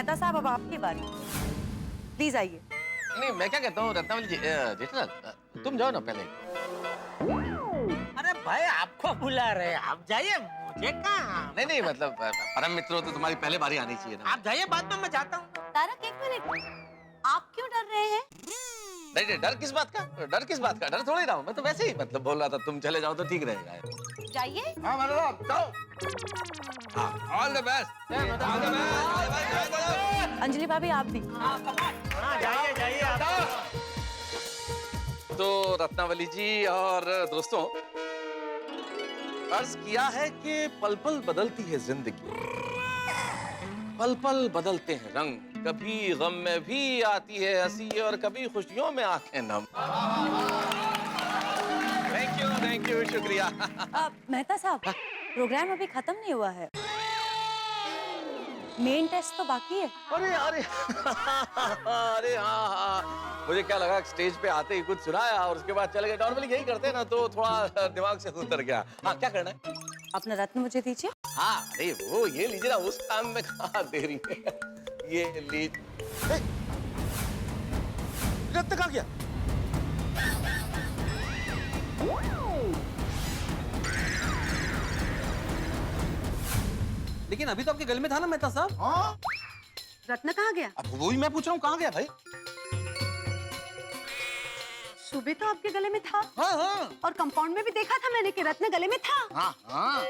मेहता साहब अब आपकी बारी, प्लीज आइए। नहीं मैं क्या कहता हूँ रत्नावली जी, जेठालाल तुम जाओ ना पहले। अरे भाई आपको बुला रहे हैं, आप जाइए, मुझे कहाँ। नहीं मतलब परम मित्र हो तो तुम्हारी पहले बारी आनी चाहिए ना। आप जाइए, बाद में मैं जाता हूँ। तारक एक मिनट, आप क्यों डर रहे हैं? नहीं डर किस बात का, डर किस बात का, डर थोड़ी रहा हूँ मैं तो वैसे ही मतलब बोल रहा था तुम चले जाओ तो ठीक रहेगा। जाइए। हाँ मतलब जाओ। All the best. अंजलि भाभी आप भी। हाँ जाइए जाइए आप। तो रत्नावली जी और दोस्तों, अर्ज किया है कि पल पल बदलती है जिंदगी, पल पल बदलते हैं रंग, कभी गम में भी आती है हंसी और कभी खुशियों में आंखें नम। थैंक यू शुक्रिया। मेहता साहब, प्रोग्राम अभी खत्म नहीं हुआ है, मेन टेस्ट तो बाकी है। अरे अरे अरे हाँ, मुझे क्या लगा स्टेज पे आते ही कुछ सुनाया और उसके बाद चले गए। नॉर्मली यही करते हैं ना, तो थोड़ा दिमाग से उतर गया। हाँ क्या करना है? अपना रत्न मुझे दीजिए। हाँ अरे वो ये लीजिए ना, उस काम में कहाँ देरी है। ये लीजिए। रत्न कहाँ गया? लेकिन अभी तो आपके गले में था ना मेहता साहब। हाँ रत्न कहाँ गया? अब वही मैं पूछ रहा हूँ, कहाँ गया भाई? सुबह तो आपके गले में था। हाँ हाँ और कंपाउंड में भी देखा था मैंने कि रत्न गले में था। हाँ हाँ।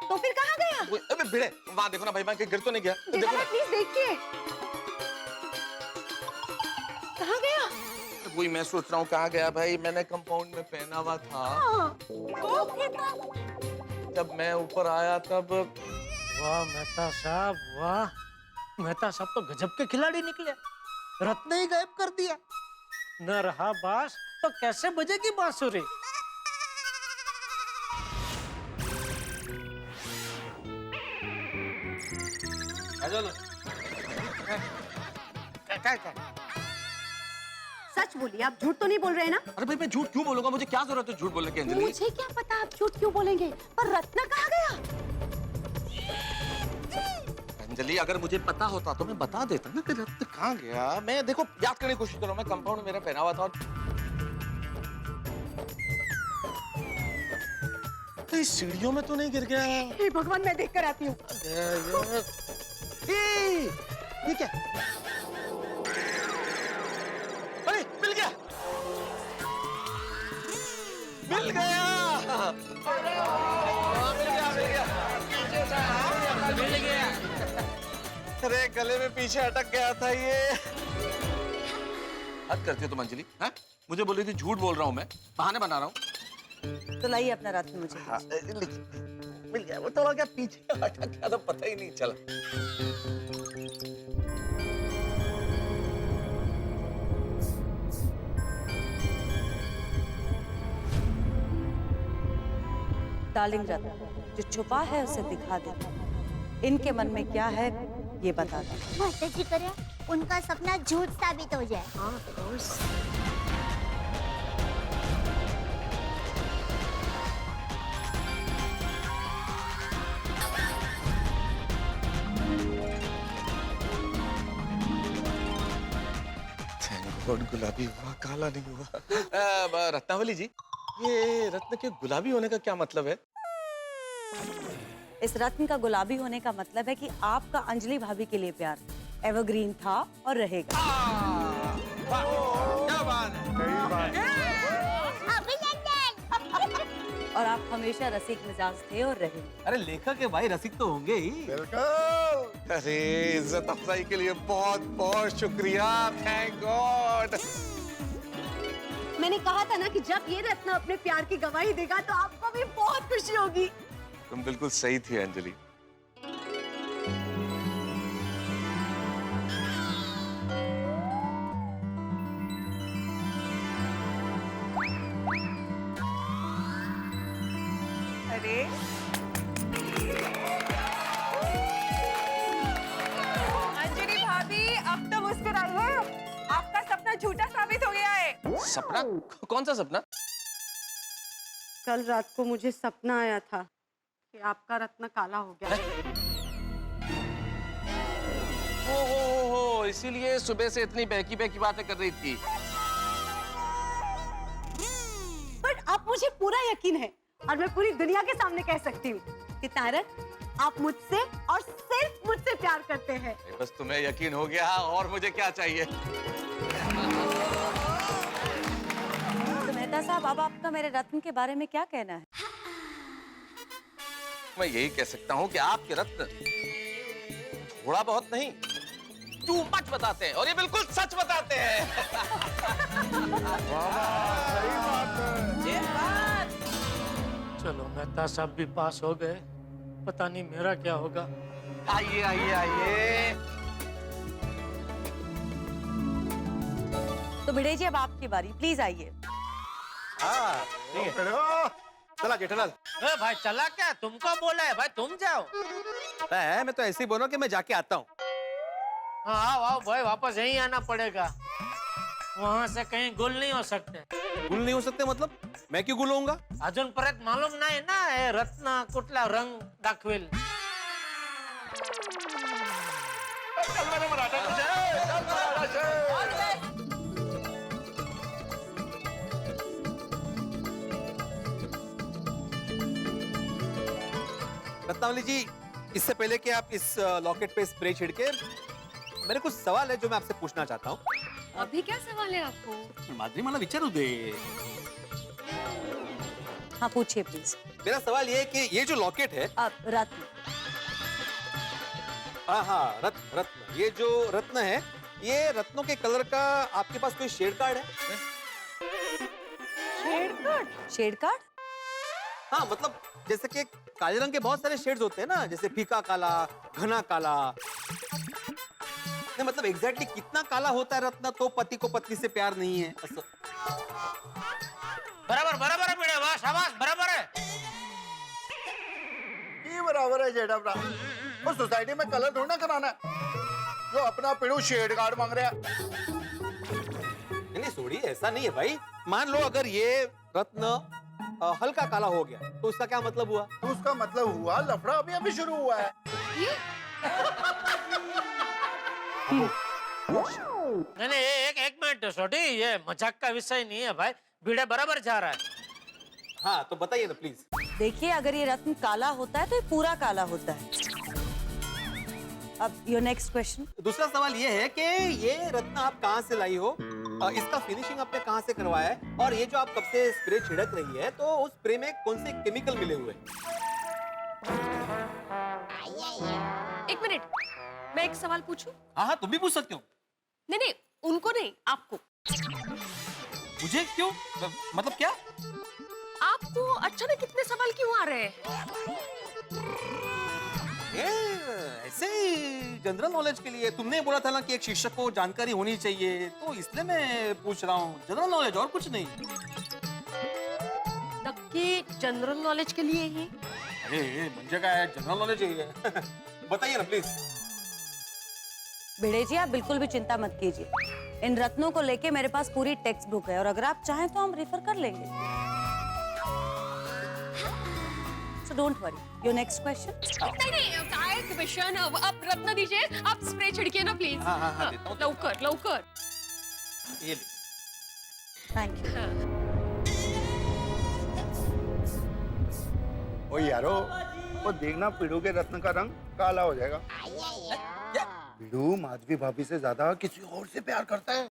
तो फिर कहाँ गया? अबे भिड़े, वहाँ देखो ना भाई, मैं गिर तो नहीं गया? देखो ना। प्लीज देखिए, कहाँ गया? वही मैं सोच रहा हूँ कहाँ गया भाई, मैंने कंपाउंड में पहना हुआ था। तो फिर जब मैं ऊपर आया तब वाह मेहता साहब वाह, मेहता साहब तो गजब के खिलाड़ी निकले, रत्न ही गायब कर दिया। न रहा बांस तो कैसे बजेगी बांसुरी। सच बोलिए, आप झूठ तो नहीं बोल रहे हैं ना? अरे भाई मैं झूठ क्यों बोलूंगा, मुझे क्या जरूरत है झूठ बोलने की अंजलि? मुझे क्या पता आप झूठ क्यों बोलेंगे, पर रत्न कहाँ गया? अंजलि अगर मुझे पता होता तो मैं बता देता ना कि रत्न कहाँ गया। मैं देखो याद करने की कोशिश कर रहा हूँ, मैं कंपाउंड में मेरा पहना हुआ था और तो इस सीढ़ियों में तो नहीं गिर गया। हे भगवान, मैं देख कर आती हूँ। ये क्या? अरे मिल गया, मिल गया, मिल गया। अरे गले में पीछे अटक गया था ये। हद करती हो तुम अंजलि, हैं? मुझे बोल रही थी झूठ बोल रहा हूँ मैं, बहाने बना रहा हूँ। तो लाइए अपना रत्न मुझे। हाँ, मिल गया। वो थोड़ा क्या पीछे अटक गया तो पता ही नहीं चला। डार्लिंग रत्न, जो छुपा है उसे दिखा दे, इनके मन में क्या है ये बता दो। माता जी करे उनका सपना झूठ साबित हो जाए। गॉड, गुलाबी हुआ काला नहीं हुआ। रत्नावली जी, ये रत्न के गुलाबी होने का क्या मतलब है? इस रत्न का गुलाबी होने का मतलब है कि आपका अंजलि भाभी के लिए प्यार एवरग्रीन था और रहेगा। क्या बात है? और आप हमेशा रसिक मिजाज थे और रहे। अरे लेखक है भाई, रसिक तो होंगे ही। बिल्कुल। अरे इज्जत अफजाई के लिए बहुत बहुत शुक्रिया, थैंक गॉड। मैंने कहा था ना कि जब ये रत्न अपने प्यार की गवाही देगा तो आपको भी बहुत खुशी होगी। तुम बिल्कुल सही थी अंजलि। अरे अंजलि भाभी, अब तो मुस्कुराइए, आपका सपना झूठा साबित हो गया है। सपना? कौन सा सपना? कल रात को मुझे सपना आया था कि आपका रत्न काला हो गया। हो, इसीलिए सुबह से इतनी बहकी बहकी बातें कर रही थी। बट अब मुझे पूरा यकीन है और मैं पूरी दुनिया के सामने कह सकती हूँ कि तारक, आप मुझसे और सिर्फ मुझसे प्यार करते हैं। बस तुम्हें यकीन हो गया और मुझे क्या चाहिए? तो मेहता साहब, अब आपका मेरे रत्न के बारे में क्या कहना है? मैं यही कह सकता हूँ कि आपके रत्न थोड़ा बहुत नहीं, टू मच बताते हैं और ये बिल्कुल सच बताते हैं। चलो मेहता साहब भी पास हो गए, पता नहीं मेरा क्या होगा। आइए आइए आइए। तो भिड़े जी, अब आपकी बारी, प्लीज आइए। चला जेठालाल। ए भाई चला क्या? तुमको बोला है भाई, तुम जाओ। मैं तो ऐसे ही बोला कि मैं जाके आता हूँ। हाँ आओ आओ भाई, वापस यहीं आना पड़ेगा, वहाँ से कहीं गुल नहीं हो सकते। गुल नहीं हो सकते मतलब? मैं क्यों गुल होऊंगा? अजून परत मालूम नाही ना हे रत्न कुठला रंग दाखवेल। रत्नावली जी, इससे पहले कि आप इस लॉकेट पे स्प्रे छिड़के, मेरे कुछ सवाल है जो मैं आपसे पूछना चाहता हूँ। अभी क्या सवाल है आपको? माधुरी मला विचारू दे। हाँ पूछिए प्लीज। मेरा सवाल ये है कि ये जो लॉकेट है, अब रत्न, हाँ रत्न, ये जो रत्न है, ये रत्नों के कलर का आपके पास कोई शेड कार्ड है? Shade card? हाँ मतलब जैसे कि काले रंग के बहुत सारे शेड्स होते हैं ना, जैसे फीका काला, घना काला। नहीं मतलब एग्जैक्टली कितना काला होता है रत्न तो पति को पत्नी से प्यार नहीं है? बराबर बराबर है भिड़े, वाह शाबाश, बराबर है। ये बराबर है जेठा भरा। वो सोसाइटी में कलर ढूंढना कराना है, जो अपना पिड़ू शेड कार्ड मांग रहा है। नहीं छोड़िए, ऐसा नहीं है भाई। मान लो अगर ये रत्न हल्का काला हो गया तो उसका क्या मतलब हुआ? तो उसका मतलब हुआ लफड़ा अभी अभी शुरू हुआ है। नहीं एक मिनट छोटी, ये मजाक का विषय नहीं है भाई, भिड़े बराबर जा रहा है। हाँ तो बताइए ना प्लीज। देखिए, अगर ये रत्न काला होता है तो ये पूरा काला होता है। अब योर नेक्स्ट क्वेश्चन। दूसरा सवाल ये है कि ये रत्न आप कहाँ से लाई हो, इसका फिनिशिंग आपने कहाँ से करवाया है, और ये जो आप कब से स्प्रे छिड़क रही है तो उस स्प्रे में कौन से केमिकल मिले हुए हैं? एक मिनट, मैं एक सवाल पूछूं? हाँ तुम भी पूछ सकते हो। नहीं, उनको नहीं, आपको। मुझे क्यों? मतलब क्या? आपको अचानक कितने सवाल क्यों आ रहे हैं? ऐसे ही जनरल नॉलेज के लिए। तुमने बोला था ना कि एक शिक्षक को जानकारी होनी चाहिए, तो इसलिए मैं पूछ रहा हूँ। जनरल नॉलेज और कुछ नहीं। नक्की जनरल नॉलेज के लिए ही? अरे मुझे क्या है, जनरल नॉलेज ही है। बताइए ना प्लीज। भिड़े जी, आप बिल्कुल भी चिंता मत कीजिए, इन रत्नों को लेके मेरे पास पूरी टेक्स्ट बुक है और अगर आप चाहें तो हम रेफर कर लेंगे। So don't worry. Your next question? नहीं, काय क्वेश्चन? आप रत्न दीजिए, आप स्प्रे छिड़किए ना प्लीज। हाँ, देता हूँ। लवकर। ये ले। Thank you. ओ यारो, वो देखना पिड़ू के रत्न का रंग काला हो जाएगा। पिड़ू माधवी भाभी से ज्यादा किसी और से प्यार करता है।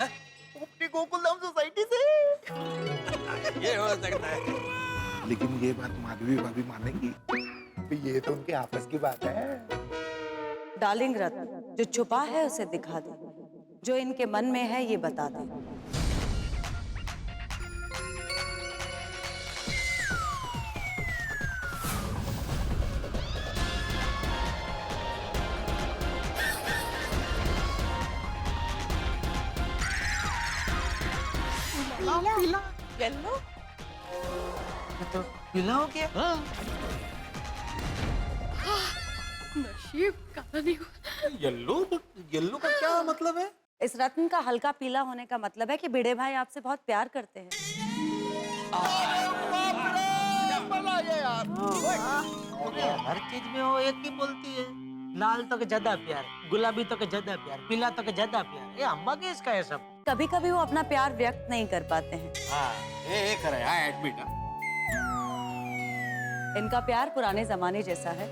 अपनी गोकुलधाम सोसाइटी से। ये हो सकता है। लेकिन ये बात माधवी भाभी मानेगी? तो ये तो उनके आपस की बात है। डार्लिंग रत्न, जो छुपा है उसे दिखा दे, जो इनके मन में है ये बता दे। येलो? तो पीला हो गया। नशीब काला नहीं हुआ। येलो का क्या मतलब है? इस रत्न का हल्का पीला होने का मतलब है कि भिड़े भाई आपसे बहुत प्यार करते हैं। हर चीज में वो एक ही बोलती है। लाल तो के ज्यादा प्यार, गुलाबी तो के ज्यादा प्यार, पीला तो के ज्यादा प्यार। ये अम्बा के इसका है सब। कभी कभी वो अपना प्यार व्यक्त नहीं कर पाते हैं। हाँ ए करे हाँ एडमिट इनका प्यार पुराने जमाने जैसा है।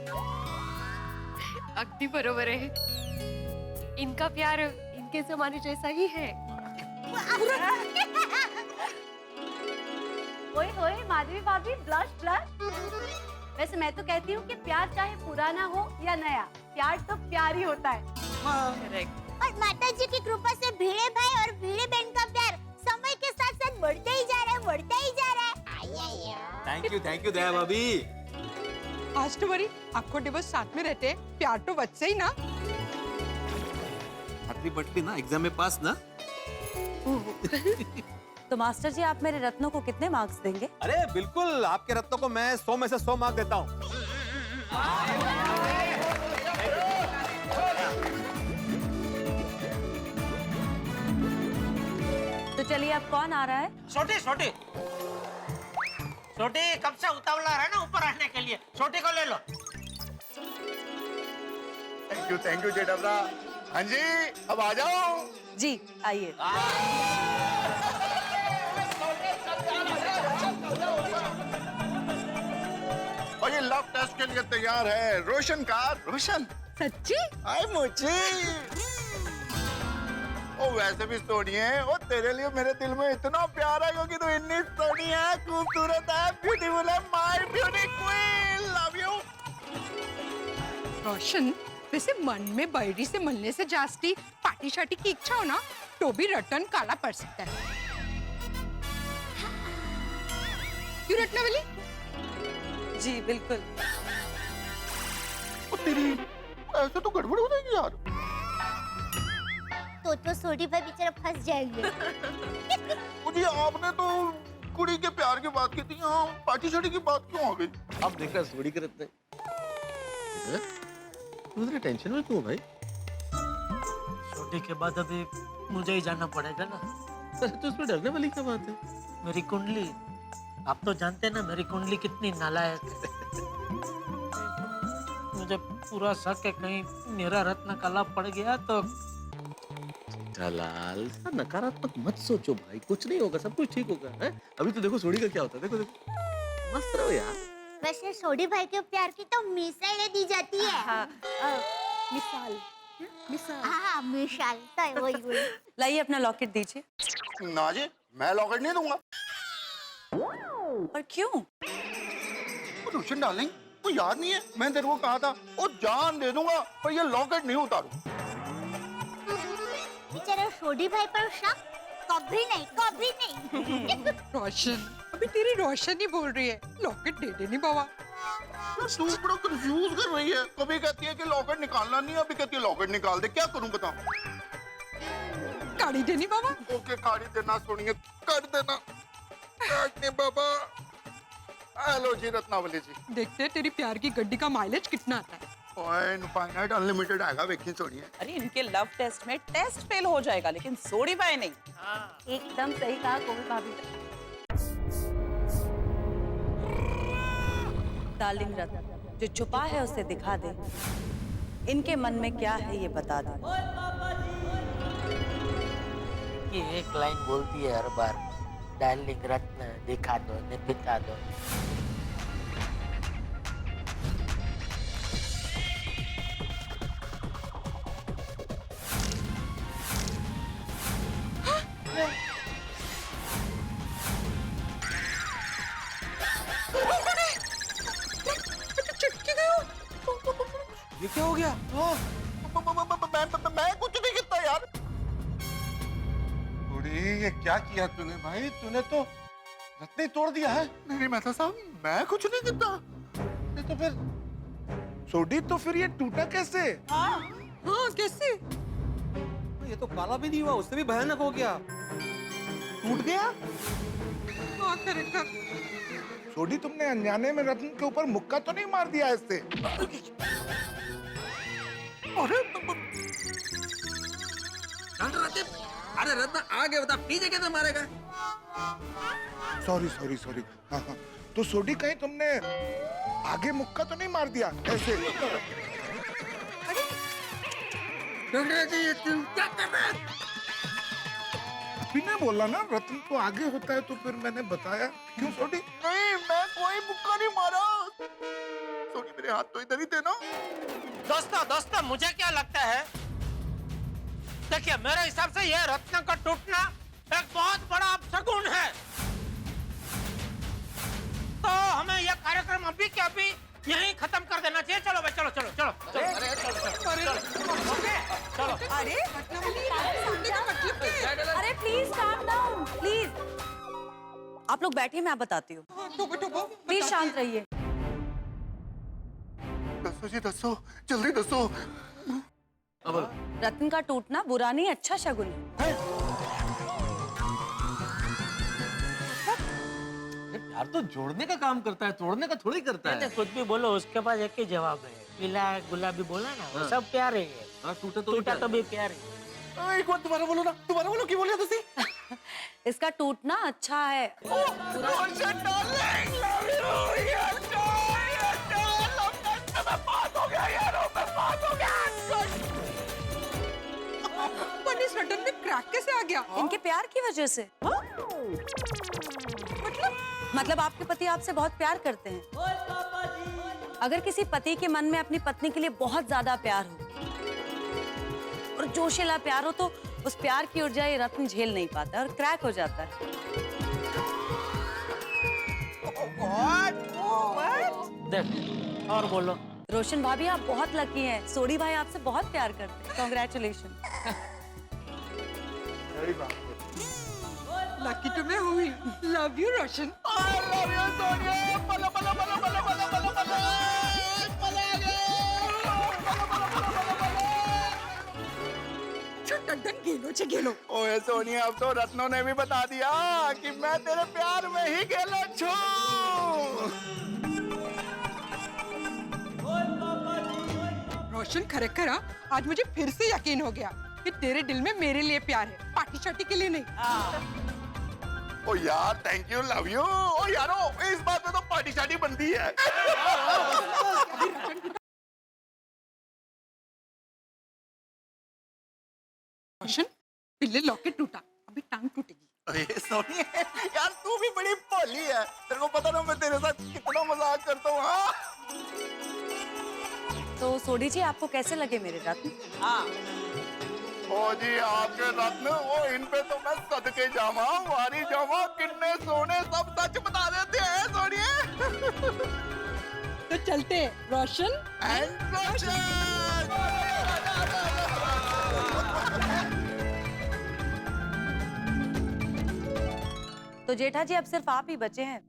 अगदी बरोबर है। इनका प्यार इनके जमाने जैसा ही है। ओए ओए माधवी भाभी, ब्लश ब्लश। वैसे मैं तो कहती हूँ कि प्यार चाहे पुराना हो या नया, प्यार तो प्यार ही होता है। और माता जी की कृपा से भिड़े भाई और भिड़े बहन का प्यार समय के साथ साथ बढ़ता ही जा रहा है, बढ़ता ही जा रहा है। थैंक यू दया भाभी। आज तो बड़ी आखो दिवस साथ में रहते हैं, प्यार तो बच्चे ही ना। हटली पटली ना, एग्जाम में पास ना। तो मास्टर जी आप मेरे रत्नों को कितने मार्क्स देंगे? अरे बिल्कुल, आपके रत्नों को मैं 100 में से 100 मार्क देता हूँ। तो चलिए अब कौन आ रहा है? छोटी छोटी छोटी कब से उतावला है ना ऊपर रहने के लिए, छोटी को ले लो। थैंक यू जेठा। हाँ जी अब आ जाओ। जी आइए। और ये लव टेस्ट के लिए तैयार है रोशन का रोशन। सच्ची? आई मुझे ओ वैसे भी सोनी है, और तेरे लिए मेरे दिल में इतना प्यार है क्योंकि तू इतनी सोनी है, खूबसूरत है, ब्यूटीफुल है, my beauty queen, love you. Roshan, वैसे मन में बैरी से मिलने से जास्ती पार्टी शार्टी की इच्छा हो ना, तो भी रतन काला पड़ सकता है। क्यों रत्नावली? जी बिल्कुल। ओ तेरी ऐसे तो गड़बड़ हो जाएगी यार। तो सोडी भाई बेचारा फंस जाएंगे। मुझे आपने तो कुड़ी के प्यार की बात की थी, यहाँ पार्टी शार्टी की बात क्यों आ गई? अब देख रहा सोडी के रत्न। तू इतनी टेंशन में क्यों भाई? छोटी के बाद अभी मुझे ही जाना पड़ेगा ना। अरे तो उसमें डरने वाली क्या बात है? मेरी कुंडली, आप तो जानते हैं ना मेरी कुंडली कितनी नालायक है। मुझे पूरा शक है कहीं मेरा रत्न काला पड़ गया तो। जलाल नकारात्मक मत सोचो भाई, कुछ नहीं होगा, सब कुछ ठीक होगा। है अभी तो देखो सोडी का क्या होता है, देखो देखो मस्त रहो यार। वैसे सोडी भाई के प्यार की तो मिसाइलें दी जाती है। मिसाल। हाँ मिसाल, तो वही। लाइए अपना लॉकेट दीजिए। ना जी मैं लॉकेट नहीं दूंगा। और क्यों? रोशन डार्लिंग वो याद नहीं है, मैंने तेरे को कहा था वो जान दे दूंगा पर ये लॉकेट नहीं उतारू। बेचारा सोडी भाई पर शक कभी नहीं, कभी नहीं। रोशन, अभी तेरी रोशन ही बोल रही है, लॉकेट दे देनी बाबा। तू बड़ा कंफ्यूज कर रही है, कभी कहती है कि लॉकेट निकालना नहीं, अभी कहती है लॉकेट निकाल दे। क्या करूं बता? गाड़ी देनी बाबा। ओके गाड़ी देना, सुनिए कर देना। नहीं बाबा। हेलो जी रत्नावली जी। देखते हैं तेरी प्यार की गड्डी का माइलेज कितना आता है। इनफाइनाइट अनलिमिटेड आएगा, वेखी सोनिए। अरे इनके लव टेस्ट में टेस्ट फेल हो जाएगा, लेकिन सोडी भाई नहीं। एकदम सही कहा कोमल भाभी। डार्लिंग रत्न, जो छुपा है उसे दिखा दे। इनके मन में क्या है ये बता दे। ये एक लाइन बोलती है हर बार, डार्लिंग रत्न दिखा दो, दिखा दो। ये क्या हो गया? मैं कुछ नहीं किया यार। ये क्या किया तूने भाई? तूने तो रत्न ही तोड़ दिया है। नहीं मेहता साहब, मैं कुछ नहीं किया। ये तो फिर सोडी, तो फिर ये टूटा कैसे? हाँ कैसे? ये तो काला भी नहीं हुआ, उससे भी भयानक हो गया। टूट गया? हाँ करेक्ट। सोडी, तुमने अनजाने में रत्न के ऊपर मुक्का तो नहीं मार दिया इससे? अरे रत्न आगे बता, पीछे कैसे मारेगा? Sorry sorry sorry. हाँ हाँ, तो सोडी कहीं तुमने आगे मुक्का तो नहीं मार दिया ऐसे? बिना बोला ना रत्न तो आगे होता है, तो फिर मैंने बताया क्यों छोटी? नहीं, मैं कोई मुक्का नहीं मारा। सोनी मेरे हाथ तो इधर ही थे ना। दोस्तों मुझे क्या लगता है, देखिए मेरे हिसाब से ये रत्न का टूटना एक बहुत बड़ा अपशगुन है। तो हमें यह कार्यक्रम अभी के अभी यहीं खत्म कर देना चाहिए। चलो भाई, चलो चलो चलो चलो चलो। अरे अरे प्लीज काम डाउन प्लीज। आप लोग बैठिए, मैं आप बताती हूँ। प्लीज शांत रहिए। दसो जी दसो, जल्दी दसो। रत्न का टूटना बुरा नहीं, अच्छा शगुन है। प्यार तो जोड़ने का काम करता है, तोड़ने का थोड़ी करता है। कुछ भी बोलो, उसके पास एक ही जवाब है। पीला गुलाबी बोला ना, वो सब प्यार है। टूटा तो भी प्यार है। एक बार दोबारा बोलो ना, दोबारा बोलो। क्यों बोले तुसी? इसका टूटना अच्छा है। रटन में क्रैक कैसे आ गया? इनके प्यार की वजह से। मतलब आपके पति आपसे बहुत प्यार करते हैं। अगर किसी पति के मन में अपनी पत्नी के लिए बहुत ज्यादा प्यार हो और जोशीला प्यार हो, तो उस प्यार की ऊर्जा ये रत्न झेल नहीं पाता और क्रैक हो जाता है। देख और बोलो। रोशन भाभी, आप बहुत लकी हैं। सोडी भाई आपसे बहुत प्यार करते हैं। कांग्रेचुलेशन। लकी तो मैं हुई। लव यू रोशन। गेलो छे गेलो। ओए सोनिया, अब तो रत्नों ने भी बता दिया कि मैं तेरे प्यार में ही गेलो छू। रोशन खरेखर आज मुझे फिर से यकीन हो गया कि तेरे दिल में मेरे लिए प्यार है, पार्टी शार्टी के लिए नहीं। ओ यार, थैंक यू, लव यू। ओ यारो, इस बात में तो पार्टी शार्टी बनती है। रोशन, पिल्ले लॉकेट टूटा, अभी टांग टूटेगी। अरे सोनिया, यार तू भी बड़ी भोली है। तेरे को पता ना मैं तेरे साथ कितना मजाक करता हूँ। हाँ? तो सोडी जी, आपको कैसे लगे मेरे रत्न? ओ जी, आपके रत्न, ओ इन पे तो मैं सदके जावा, वारी जावा, किन्ने सोने सब सच बता देते हैं सोनिए। तो चलते रोशन एंड रोशन। तो जेठा जी, अब सिर्फ आप ही बचे हैं।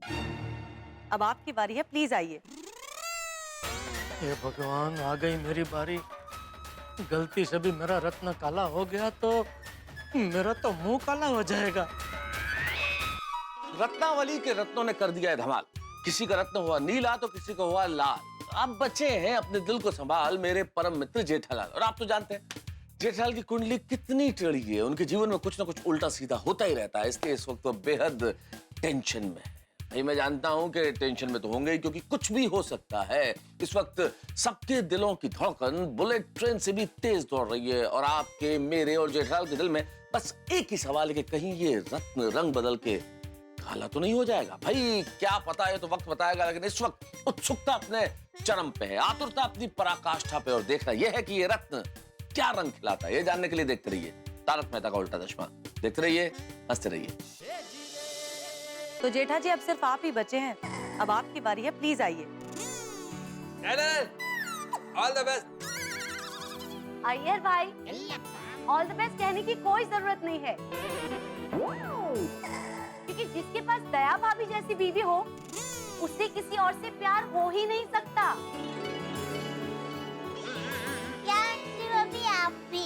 अब आपकी बारी है, प्लीज आइए। हे भगवान, आ गई मेरी बारी। गलती से भी मेरा रत्न काला हो गया तो मेरा तो मुंह काला हो जाएगा। रत्नावली के रत्नों ने कर दिया है धमाल। किसी का रत्न हुआ नीला तो किसी का हुआ लाल। अब बचे हैं अपने दिल को संभाल मेरे परम मित्र जेठालाल। और आप तो जानते हैं जेठालाल की कुंडली कितनी टेढ़ी है। उनके जीवन में कुछ ना कुछ उल्टा सीधा होता ही रहता है, इसलिए इस वक्त वो बेहद टेंशन में है। भाई मैं जानता हूं कि टेंशन में तो होंगे ही, क्योंकि कुछ भी हो सकता है। इस वक्त सबके दिलों की धड़कन बुलेट ट्रेन से भी तेज दौड़ रही है और आपके, मेरे और जेठालाल के दिल में बस एक ही सवाल है कि कहीं ये रत्न रंग बदल के काला तो नहीं हो जाएगा। भाई क्या पता है, तो वक्त बताएगा। लेकिन इस वक्त उत्सुकता अपने चरम पे है, आतुरता अपनी पराकाष्ठा पे, और देखना यह है कि ये रत्न क्या रंग खिलाता है। ये जानने के लिए देखते रहिए तारक मेहता का उल्टा चश्मा। देखते रहिए, हंसते रहिए। तो जेठा जी, अब सिर्फ आप ही बचे हैं। अब आपकी बारी है, प्लीज आइए। All the best. अय्यर भाई, ऑल द बेस्ट कहने की कोई जरूरत नहीं है, क्योंकि जिसके पास दया भाभी जैसी बीवी हो, उससे किसी और से प्यार हो ही नहीं सकता। क्या आंटी भाभी, आप भी?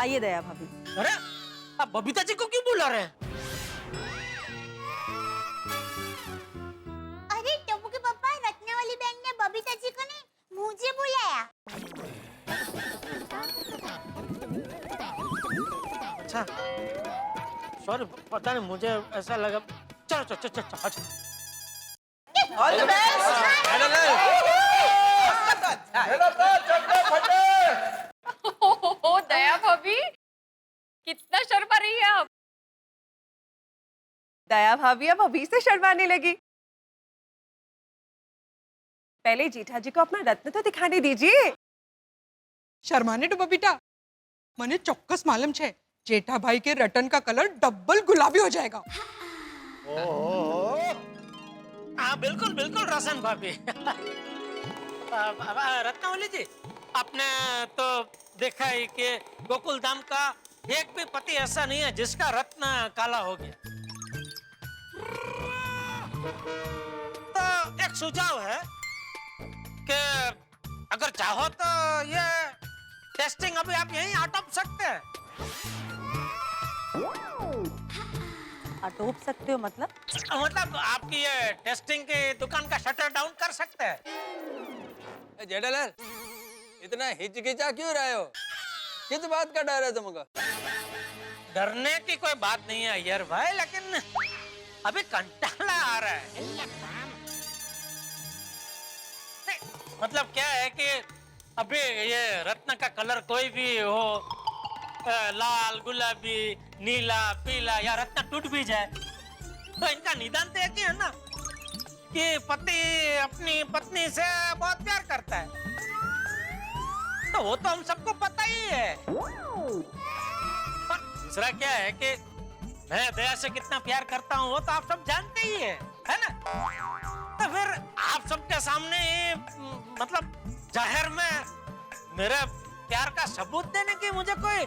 आइए दया भाभी। अरे आप बबीता जी को क्यों बुला रहे हैं? अरे टप्पू के पापा, रत्नावली बहन ने बबीता जी को नहीं, मुझे बुलाया। अच्छा, सॉरी, पता नहीं, मुझे ऐसा लगा। चलो चलो चलो चलो। All the best. फटे दया भाभी अब अभी से शर्माने लगी। पहले जेठा जी को अपना रत्न तो दिखाने दीजिए। શરમાને ડૂબો બેટા મને ચોક્કસ માલુમ છે જેઠાભાઈ के रतन का कलर डबल गुलाबी हो जाएगा। हाँ बिल्कुल बिल्कुल रोशन भाभी। रत्नावली जी, आपने तो देखा ही कि गोकुल धाम का एक भी पति ऐसा नहीं है जिसका रत्न काला हो गया। तो एक सुझाव है कि अगर चाहो तो ये टेस्टिंग अभी आप यहीं आटोप सकते हैं। अटोप सकते हो मतलब? मतलब आपकी ये टेस्टिंग की दुकान का शटर डाउन कर सकते हैं। जेठालाल, इतना हिचकिचा क्यों रहे हो? किस बात का डर है तुमको? डरने की कोई बात नहीं है यार भाई, लेकिन अभी कंटाला आ रहा है। नहीं, मतलब क्या है कि अभी ये रत्न का कलर कोई भी हो, लाल, गुलाबी, नीला, पीला, या रत्न टूट भी जाए तो इनका निदान तो एक ही है ना कि पति अपनी पत्नी से बहुत प्यार करता है। तो वो तो हम सबको पता ही है। पर दूसरा क्या है कि मैं दया से कितना प्यार करता हूँ वो तो आप सब जानते ही है ना? तो फिर आप सबके सामने मतलब जाहिर में मेरे प्यार का सबूत देने की मुझे कोई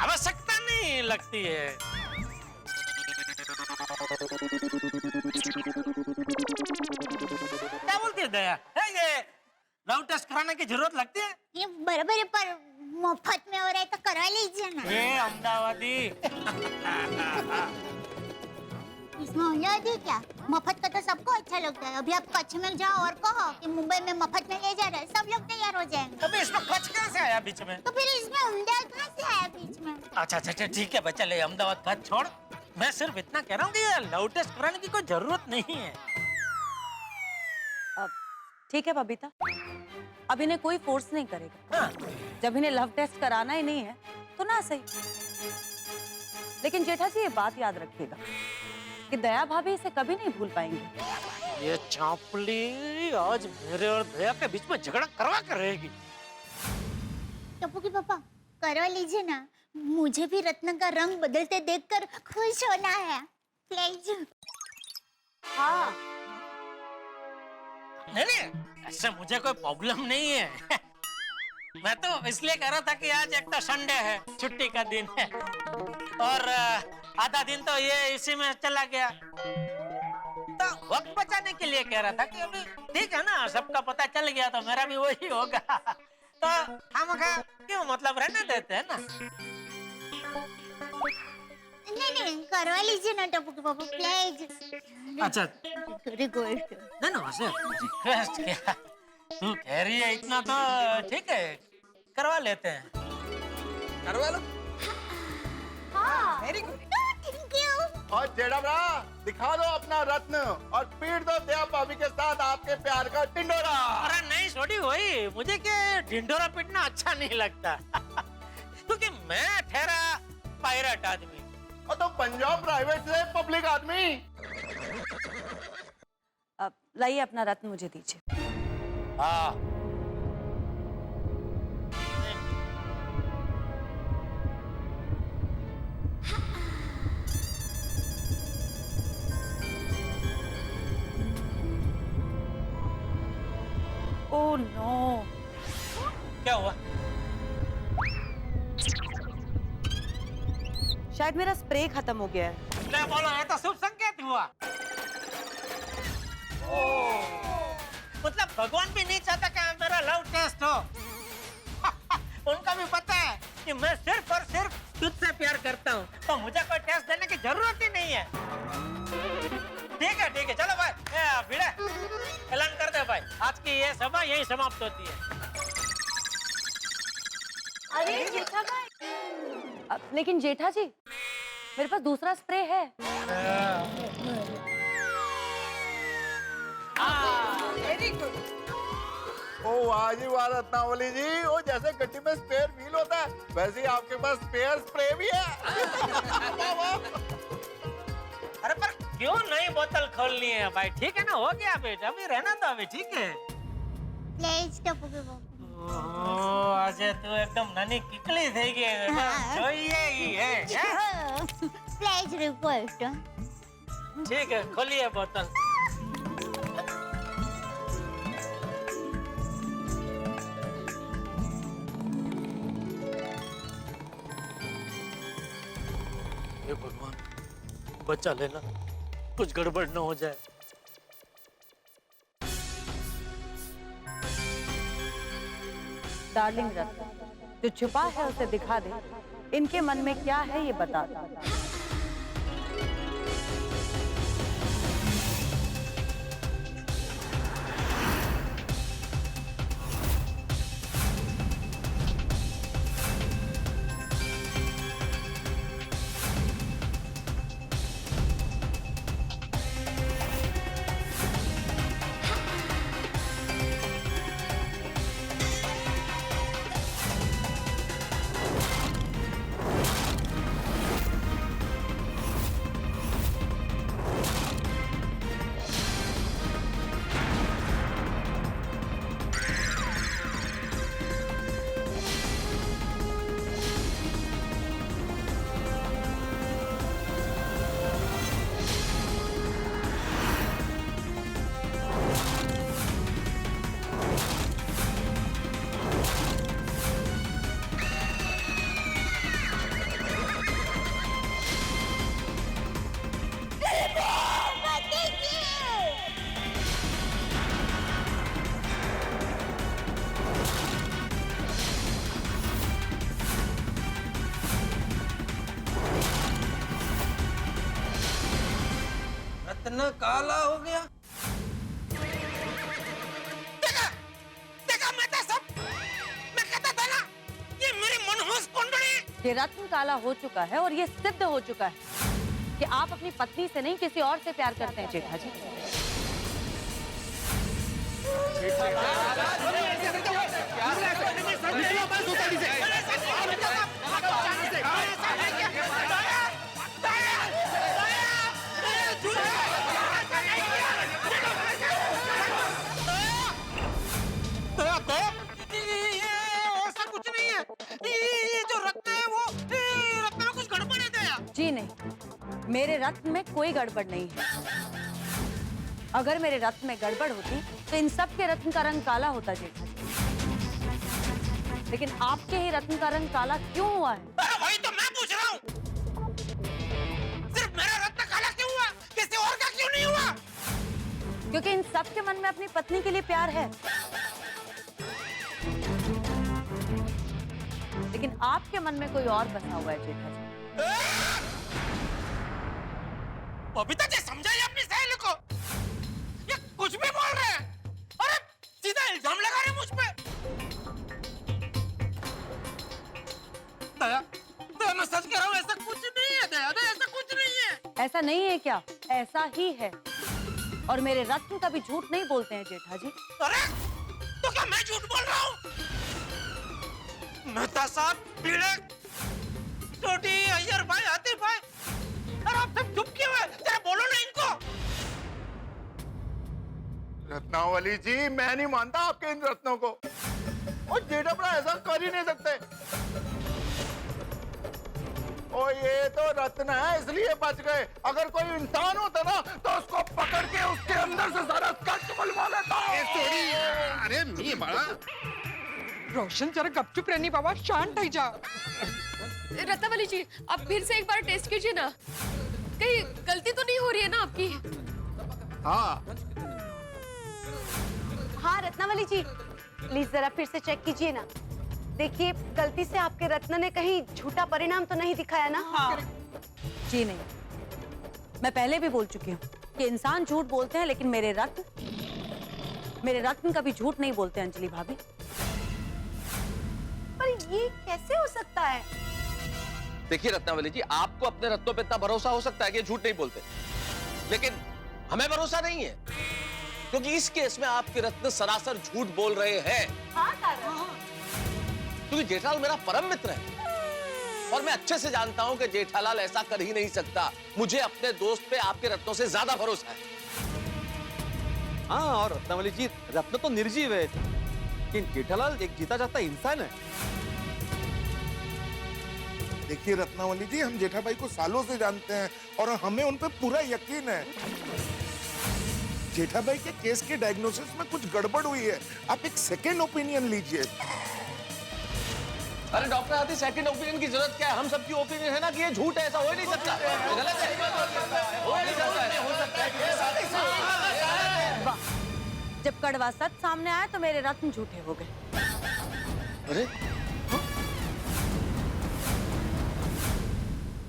आवश्यकता नहीं लगती है। क्या बोलती है दया? है ये लव टेस्ट कराने की जरूरत लगती है? ये बराबर है, पर मुफ्त में हो रहा है तो करवा लीजिए ना। ये अहमदाबादी। इसमें अहमदाबादी क्या? मुफ्त का तो सबको अच्छा लगता है। अभी आप कच्छ में जाओ और कहो कि मुंबई में मुफ्त में ले जा रहे हैं, सब लोग तैयार हो जाएंगे। अबे इसमें कच्छ कहाँ से आया बीच में? तो फिर इसमें अहमदाबाद कहाँ से आया बीच में? अच्छा अच्छा ठीक है बच्चा, ले अहमदाबाद कच्छ छोड़। मैं सिर्फ इतना कह रहा हूँ कि ये लव टेस्ट कराने की कोई जरूरत नहीं है। ठीक है बबीता, अब इन्हें कोई फोर्स नहीं करेगा। हाँ। जब इन्हें लव टेस्ट कराना ही नहीं है तो ना सही। लेकिन जेठा जी ये बात याद रखिएगा कि दया भाभी इसे कभी नहीं भूल पाएंगे। ये चांपली आज मेरे और दया के बीच में झगड़ा करवा कर रहेगी। टप्पू के पापा करवा लीजिए ना, मुझे भी रत्न का रंग बदलते देखकर खुश होना है प्लीज। हाँ नहीं ऐसे मुझे कोई प्रॉब्लम नहीं है। मैं तो इसलिए कह रहा था कि आज एक तो संडे है, छुट्टी का दिन है, और आधा दिन तो ये इसी में चला गया। तो वक्त बचाने के लिए कह रहा था कि अभी ठीक है ना, सबका पता चल गया तो मेरा भी वही होगा। तो हम क्यों मतलब रहने देते हैं ना। नहीं करवा लीजिए ना टप्पू के पापा प्लीज। अच्छा रिक्वेस्ट। ना वैसे रिक्वेस्ट क्या, तू कह रही है इतना तो ठीक है, करवा लेते हैं। करवा लो। हाँ वेरी गुड, थैंक यू। और जेड़ा ब्रा, दिखा दो अपना रत्न और पीट दो दया भाभी के साथ आपके प्यार का टिंडोरा। अरे नहीं छोड़ी वही, मुझे क्या ढिंडोरा पीटना अच्छा नहीं लगता। क्योंकि मैं ठहरा पायलट आदमी और तो पंजाब प्राइवेट से पब्लिक आदमी। अब लाइए अपना रत्न मुझे दीजिए। हाँ ओह नो, क्या हुआ? शायद मेरा स्प्रे खत्म हो गया है। ले बोलो, ये तो शुभ संकेत हुआ। मतलब भगवान भी नहीं चाहता कि मेरा लव टेस्ट हो। उनका भी पता है कि मैं सिर्फ और सिर्फ तुझसे प्यार करता हूँ, तो मुझे कोई टेस्ट देने की जरूरत ही नहीं है। ठीक है चलो भाई, भिड़े ऐलान कर दे भाई, आज की ये सभा यही समाप्त होती है। अरे जेठा भाई, लेकिन जेठा जी मेरे पास दूसरा स्प्रे है। Very good. ओ आज ही वाह रत्नावली जी, वो जैसे गड्डी में स्पेयर व्हील होता है वैसे ही आपके पास स्पेयर स्प्रे भी है। वाह, वाह। क्यों नई बोतल खोलनी है भाई? ठीक है ना, हो गया बेटा, अभी रहना तो अभी ठीक है। પ્લેજ ટપુ કે બાપુ ઓહ, આજે તું એકદમ નાની કીકલી થઈ ગઈ બેટા, જોઈએ ઈ હે પ્લેજ રિક્વેસ્ટ ठीक है, खोलिए बोतल। हे भगवान, बचा लेना, कुछ गड़बड़ न हो जाए। डार्लिंग रत्न, जो छुपा है उसे दिखा दे, इनके मन में क्या है ये बता दे। रत्न काला हो गया। देखा, देखा मैं तो सब, मैं कहता था ना, ये मेरी मनहूस कुंडली। ये रत्न काला हो चुका है और ये सिद्ध हो चुका है कि आप अपनी पत्नी से नहीं किसी और से प्यार करते हैं जेठा जी। ऐसा कुछ नहीं है, ये जो रत्न है वो रत्न में कुछ गड़बड़ है दया। जी नहीं, मेरे रत्न में कोई गड़बड़ नहीं है। अगर मेरे रत्न में गड़बड़ होती तो इन सब के रत्न का रंग काला होता जेठा जी। लेकिन आपके ही रत्न का रंग काला क्यों हुआ है? वही तो मैं पूछ रहा हूँ, सिर्फ मेरा रत्न काला क्यों हुआ, किसी और का क्यों नहीं हुआ? क्योंकि इन सब के मन में अपनी पत्नी के लिए प्यार है, लेकिन आपके मन में कोई और बसा हुआ है जेठा जी। बबीता जी समझाइए अपनी सहेली को, ये कुछ भी बोल रहे हैं। अरे सीधा इल्जाम लगा रहे मुझ पे। दया, दया मैं सच कह रहा हूँ, ऐसा कुछ नहीं है दया, दया ऐसा कुछ नहीं है। ऐसा नहीं है क्या? ऐसा ही है, और मेरे रत्न कभी झूठ नहीं बोलते हैं जेठा जी। अरे तो क्या मैं झूठ बोल रहा हूँ? मेहता साहब, पीड़े, छोटी, अय्यर भाई, आतिफ भाई, अरे आप सब चुप क्यों हैं? जरा बोलो ना इनको। रत्नावली जी, मैं नहीं मानता आपके इन रत्नों को। और जेठा बड़ा ऐसा कर ही नहीं सकते। और ये तो रत्न है इसलिए बच गए। अगर कोई इंसान होता ना तो उसको पकड़ के उसके अंदर से सारा कष्ट बुलवा लेता। अरे मी बड़ा रोशन जरा गपचुप रहनी बाबा, शांत हो जा। रत्नावली जी, आप फिर से एक बार टेस्ट कीजिए ना, कहीं गलती तो नहीं हो रही है ना आपकी? हाँ हाँ रत्नावली जी, प्लीज जरा फिर से चेक कीजिए ना। देखिए, गलती से आपके रत्न ने कहीं झूठा परिणाम तो नहीं दिखाया ना? हाँ। जी नहीं, मैं पहले भी बोल चुकी हूँ कि इंसान झूठ बोलते हैं, लेकिन मेरे रत्न कभी झूठ नहीं बोलते अंजलि भाभी। पर ये कैसे हो सकता है? देखिए रत्नावली जी, आपको अपने रत्नों पे इतना भरोसा हो सकता है कि झूठ नहीं बोलते, लेकिन हमें भरोसा नहीं है, क्योंकि इस केस में आपके रत्न सरासर झूठ बोल रहे हैं। हाँ तारा। क्योंकि जेठालाल मेरा परम मित्र है, और मैं अच्छे से जानता हूं कि जेठालाल ऐसा कर ही नहीं सकता। मुझे अपने दोस्त पे आपके रत्नों से ज्यादा भरोसा है। हाँ, और रत्नावली जी, रत्न तो निर्जीव है, लेकिन जेठालाल एक जीता जागता इंसान है। देखिए रत्नावली जी, हम जेठा भाई को सालों से जानते हैं और हमें उन पे पूरा यकीन है। जेठा भाई के केस के डायग्नोसिस में कुछ गड़बड़ हुई है, आप एक सेकेंड ओपिनियन लीजिए। अरे डॉक्टर हाथी, सेकंड ओपिनियन की जरूरत क्या है? हम सबकी ओपिनियन है ना कि ये झूठ है, ऐसा हो ही नहीं सकता। गलत है, हो ही नहीं सकता, हो सकता है। जब कड़वा सच सामने आया तो मेरे रत्न झूठे हो गए। अरे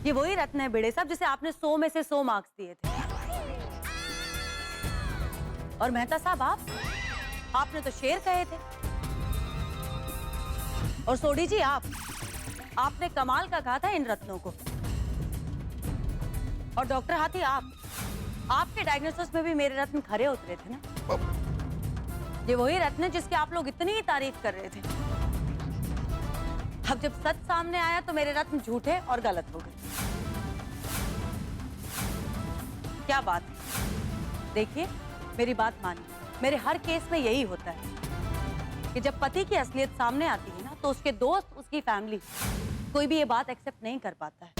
ये वही रत्न है भिड़े साहब जिसे आपने 100 में से 100 मार्क्स दिए थे। और मेहता साहब, आपने तो शेर कहे थे। और सोडी जी, आपने कमाल का कहा था इन रत्नों को। और डॉक्टर हाथी, आपके डायग्नोसिस में भी मेरे रत्न खरे उतरे थे ना। ये वही रत्न है जिसकी आप लोग इतनी तारीफ कर रहे थे। अब जब सच सामने आया तो मेरे रत्न झूठे और गलत हो गए। क्या बात है? देखिए, मेरी बात मानिए, मेरे हर केस में यही होता है कि जब पति की असलियत सामने आती है ना, तो उसके दोस्त, उसकी फैमिली, कोई भी ये बात एक्सेप्ट नहीं कर पाता है।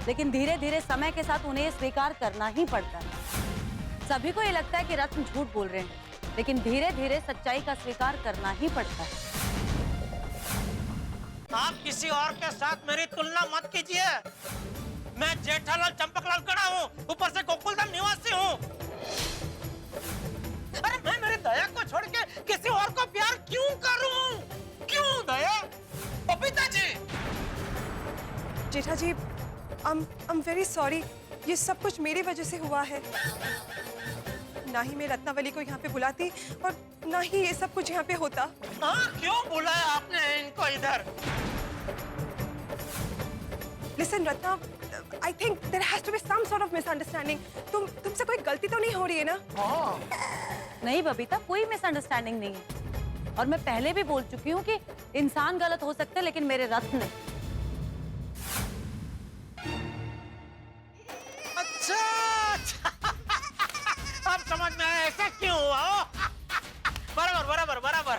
लेकिन धीरे धीरे समय के साथ उन्हें स्वीकार करना ही पड़ता है। सभी को ये लगता है कि रत्न झूठ बोल रहे हैं, लेकिन धीरे धीरे सच्चाई का स्वीकार करना ही पड़ता है। आप किसी और के साथ मेरी तुलना मत कीजिए। मैं जेठालाल चंपकलाल गड़ा हूँ, ऊपर से गोकुलधाम निवासी हूँ। अरे मैं मेरी दया को छोड़ के किसी और को प्यार क्यों करूं? क्यों दया? बबीता जी! जेठा जी, I'm very sorry, ये सब कुछ मेरी वजह से हुआ है। ना ही मैं रत्नावली को यहाँ पे बुलाती और ना ही ये सब कुछ यहाँ पे होता। हाँ, क्यों बुलाया आपने इनको इधर? Listen, Ratna, I think there has to be some sort of misunderstanding. तुमसे कोई गलती तो नहीं हो रही है ना? नहीं बबीता, कोई मिसअंडरस्टैंडिंग नहीं है। और मैं पहले भी बोल चुकी हूँ कि इंसान गलत हो सकते हैं, लेकिन मेरे रत्न नहीं। अच्छा, अब समझ में आया ऐसा क्यों हुआ हो? बराबर बराबर बराबर।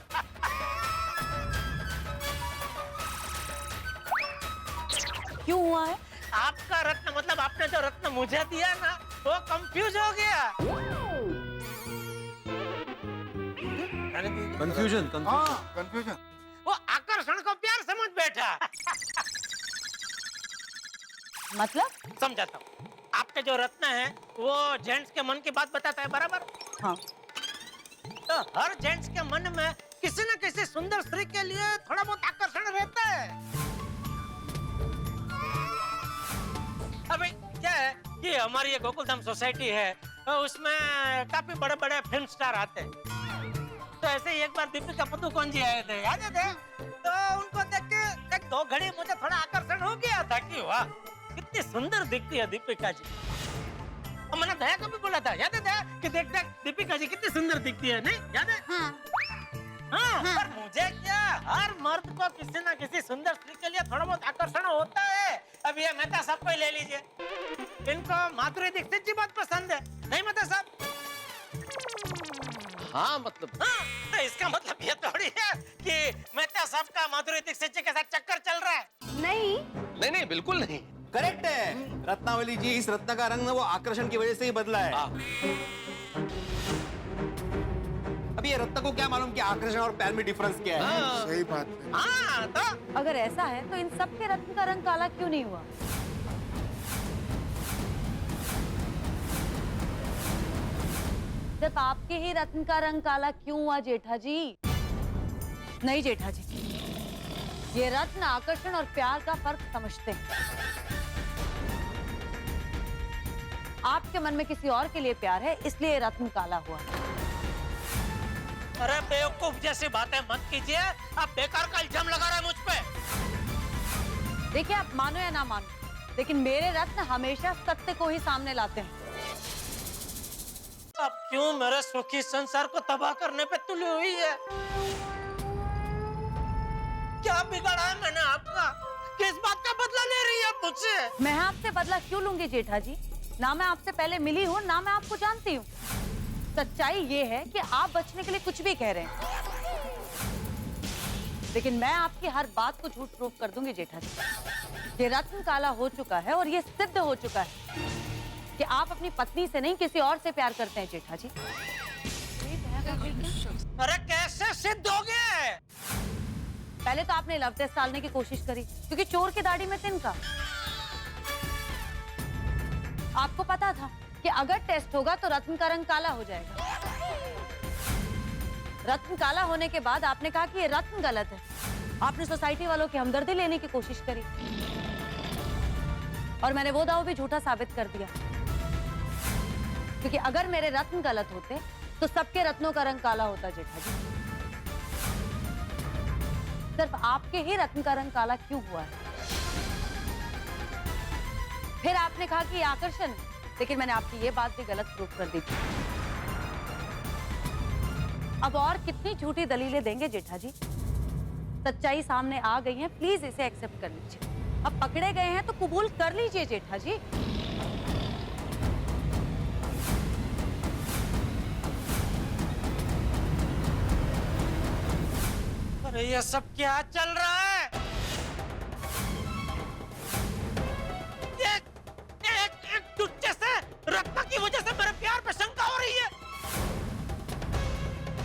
क्यों हुआ है? आपका रत्न मतलब आपने जो रत्न मुझे दिया ना, वो कंफ्यूज हो गया। कंफ्यूजन। कंफ्यूजन। वो आकर्षण को प्यार समझ बैठा। मतलब? समझाता हूँ। आपके जो रत्न है वो जेंट्स के मन की बात बताता है, बराबर? हाँ। तो हर जेंट्स के मन में किसी न किसी सुंदर स्त्री के लिए थोड़ा बहुत आकर्षण रहता है। अभी क्या है कि हमारी ये गोकुलधाम सोसाइटी है, तो उसमें काफी बड़े बड़े फिल्म स्टार आते हैं। तो ऐसे ही एक बार दीपिका पादुकोण जी आए थे, याद है? तो उनको देख के एक दो घड़ी मुझे थोड़ा आकर्षण हो गया था कि वाह, कितनी सुंदर दिखती है दीपिका जी। और मैंने दया को भी बोला था, याद है दया, कि देख देख दीपिका जी कितनी सुंदर दिखती है, नहीं याद है? हाँ, पर मुझे क्या, हर मर्द को किसी ना किसी सुंदर स्त्री के लिए थोड़ा बहुत आकर्षण होता है। अब ये मेहता साहब को ही ले लीजिए, इनको माधुरी दीक्षित जी बहुत पसंद है, नहीं मेहता साहब? हाँ मतलब, हाँ, तो इसका मतलब ये थोड़ी है कि मेहता साहब का माधुरी दीक्षित जी के साथ चक्कर चल रहा है। नहीं नहीं, बिल्कुल नहीं। करेक्ट है रत्नावली जी, इस रत्न का रंग वो आकर्षण की वजह से ही बदला है। अभी ये रत्न को क्या मालूम कि आकर्षण और प्यार में डिफरेंस क्या है? सही बात है। हाँ, तो अगर ऐसा है तो इन सब के रत्न का रंग काला क्यों नहीं हुआ? सिर्फ आपके ही रत्न का रंग काला क्यों हुआ जेठा जी? नहीं जेठा जी, ये रत्न आकर्षण और प्यार का फर्क समझते हैं। आपके मन में किसी और के लिए प्यार है, इसलिए ये रत्न काला हुआ। अरे बेवकूफ जैसी बातें मत कीजिए, आप बेकार का इल्जाम लगा रहे हैं मुझ पे। देखिए, आप मानो या ना मानो, लेकिन मेरे रत्न हमेशा सत्य को ही सामने लाते हैं। अब क्यों मेरे सुखी संसार को तबाह करने पे तुली हुई है? क्या बिगाड़ा है मैंने आपका? किस बात का बदला ले रही है मुझसे? मैं आपसे बदला क्यों लूंगी जेठा जी? ना मैं आपसे पहले मिली हूँ, ना मैं आपको जानती हूँ। सच्चाई ये है कि आप बचने के लिए कुछ भी कह रहे हैं, लेकिन मैं आपकी हर बात को झूठ प्रूफ कर दूंगी जेठा जी। ये रत्न काला हो चुका है और ये सिद्ध हो चुका है कि आप अपनी पत्नी से नहीं किसी और से प्यार करते हैं जेठा जी। अरे कैसे सिद्ध हो गया है? पहले तो आपने लव टेस्ट डालने की कोशिश करी, क्योंकि चोर की दाढ़ी में तिनका। आपको पता था कि अगर टेस्ट होगा तो रत्न का रंग काला हो जाएगा। रत्न काला होने के बाद आपने कहा कि ये रत्न गलत है। आपने सोसाइटी वालों की हमदर्दी लेने की कोशिश करी और मैंने वो दाव भी झूठा साबित कर दिया, क्योंकि अगर मेरे रत्न गलत होते तो सबके रत्नों का रंग काला होता जेठा जी। सिर्फ आपके ही रत्न का रंग काला क्यों हुआ है? फिर आपने कहा कि ये आकर्षण है, लेकिन मैंने आपकी ये बात भी गलत प्रूफ कर दी थी। अब और कितनी झूठी दलीलें देंगे जेठा जी? सच्चाई सामने आ गई है, प्लीज इसे एक्सेप्ट कर लीजिए। अब पकड़े गए हैं तो कबूल कर लीजिए जेठा जी। अरे ये सब क्या चल रहा है? एक टुच्चे से रत्ना की वजह से मेरे प्यार पे शंका हो रही है।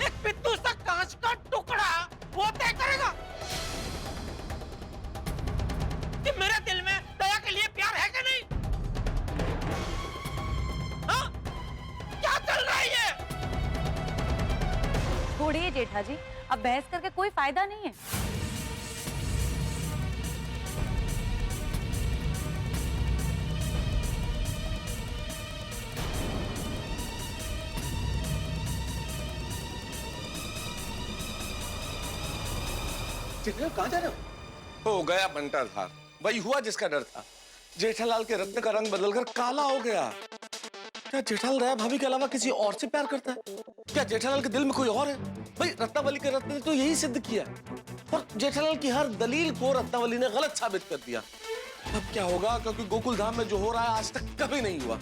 एक पित्तू सा कांच का टुकड़ा वो तय करेगा कि मेरे दिल में दया के लिए प्यार है कि नहीं? हाँ? क्या चल रहा है ये? छोड़िए जेठा जी, अब बहस करके कोई फायदा नहीं है। कहाँ जा रहे हो गया बंटा धार, वही हुआ जिसका डर था। जेठालाल के रत्न का रंग बदलकर काला हो गया। क्या जेठालाल दया भाभी के अलावा किसी और से प्यार करता है? क्या जेठालाल के दिल में कोई और है? भाई रत्नावली के रत्न ने तो यही सिद्ध किया और जेठालाल की हर दलील को रत्नावली ने गलत साबित कर दिया। अब क्या होगा? क्योंकि गोकुल धाम में जो हो रहा है आज तक कभी नहीं हुआ।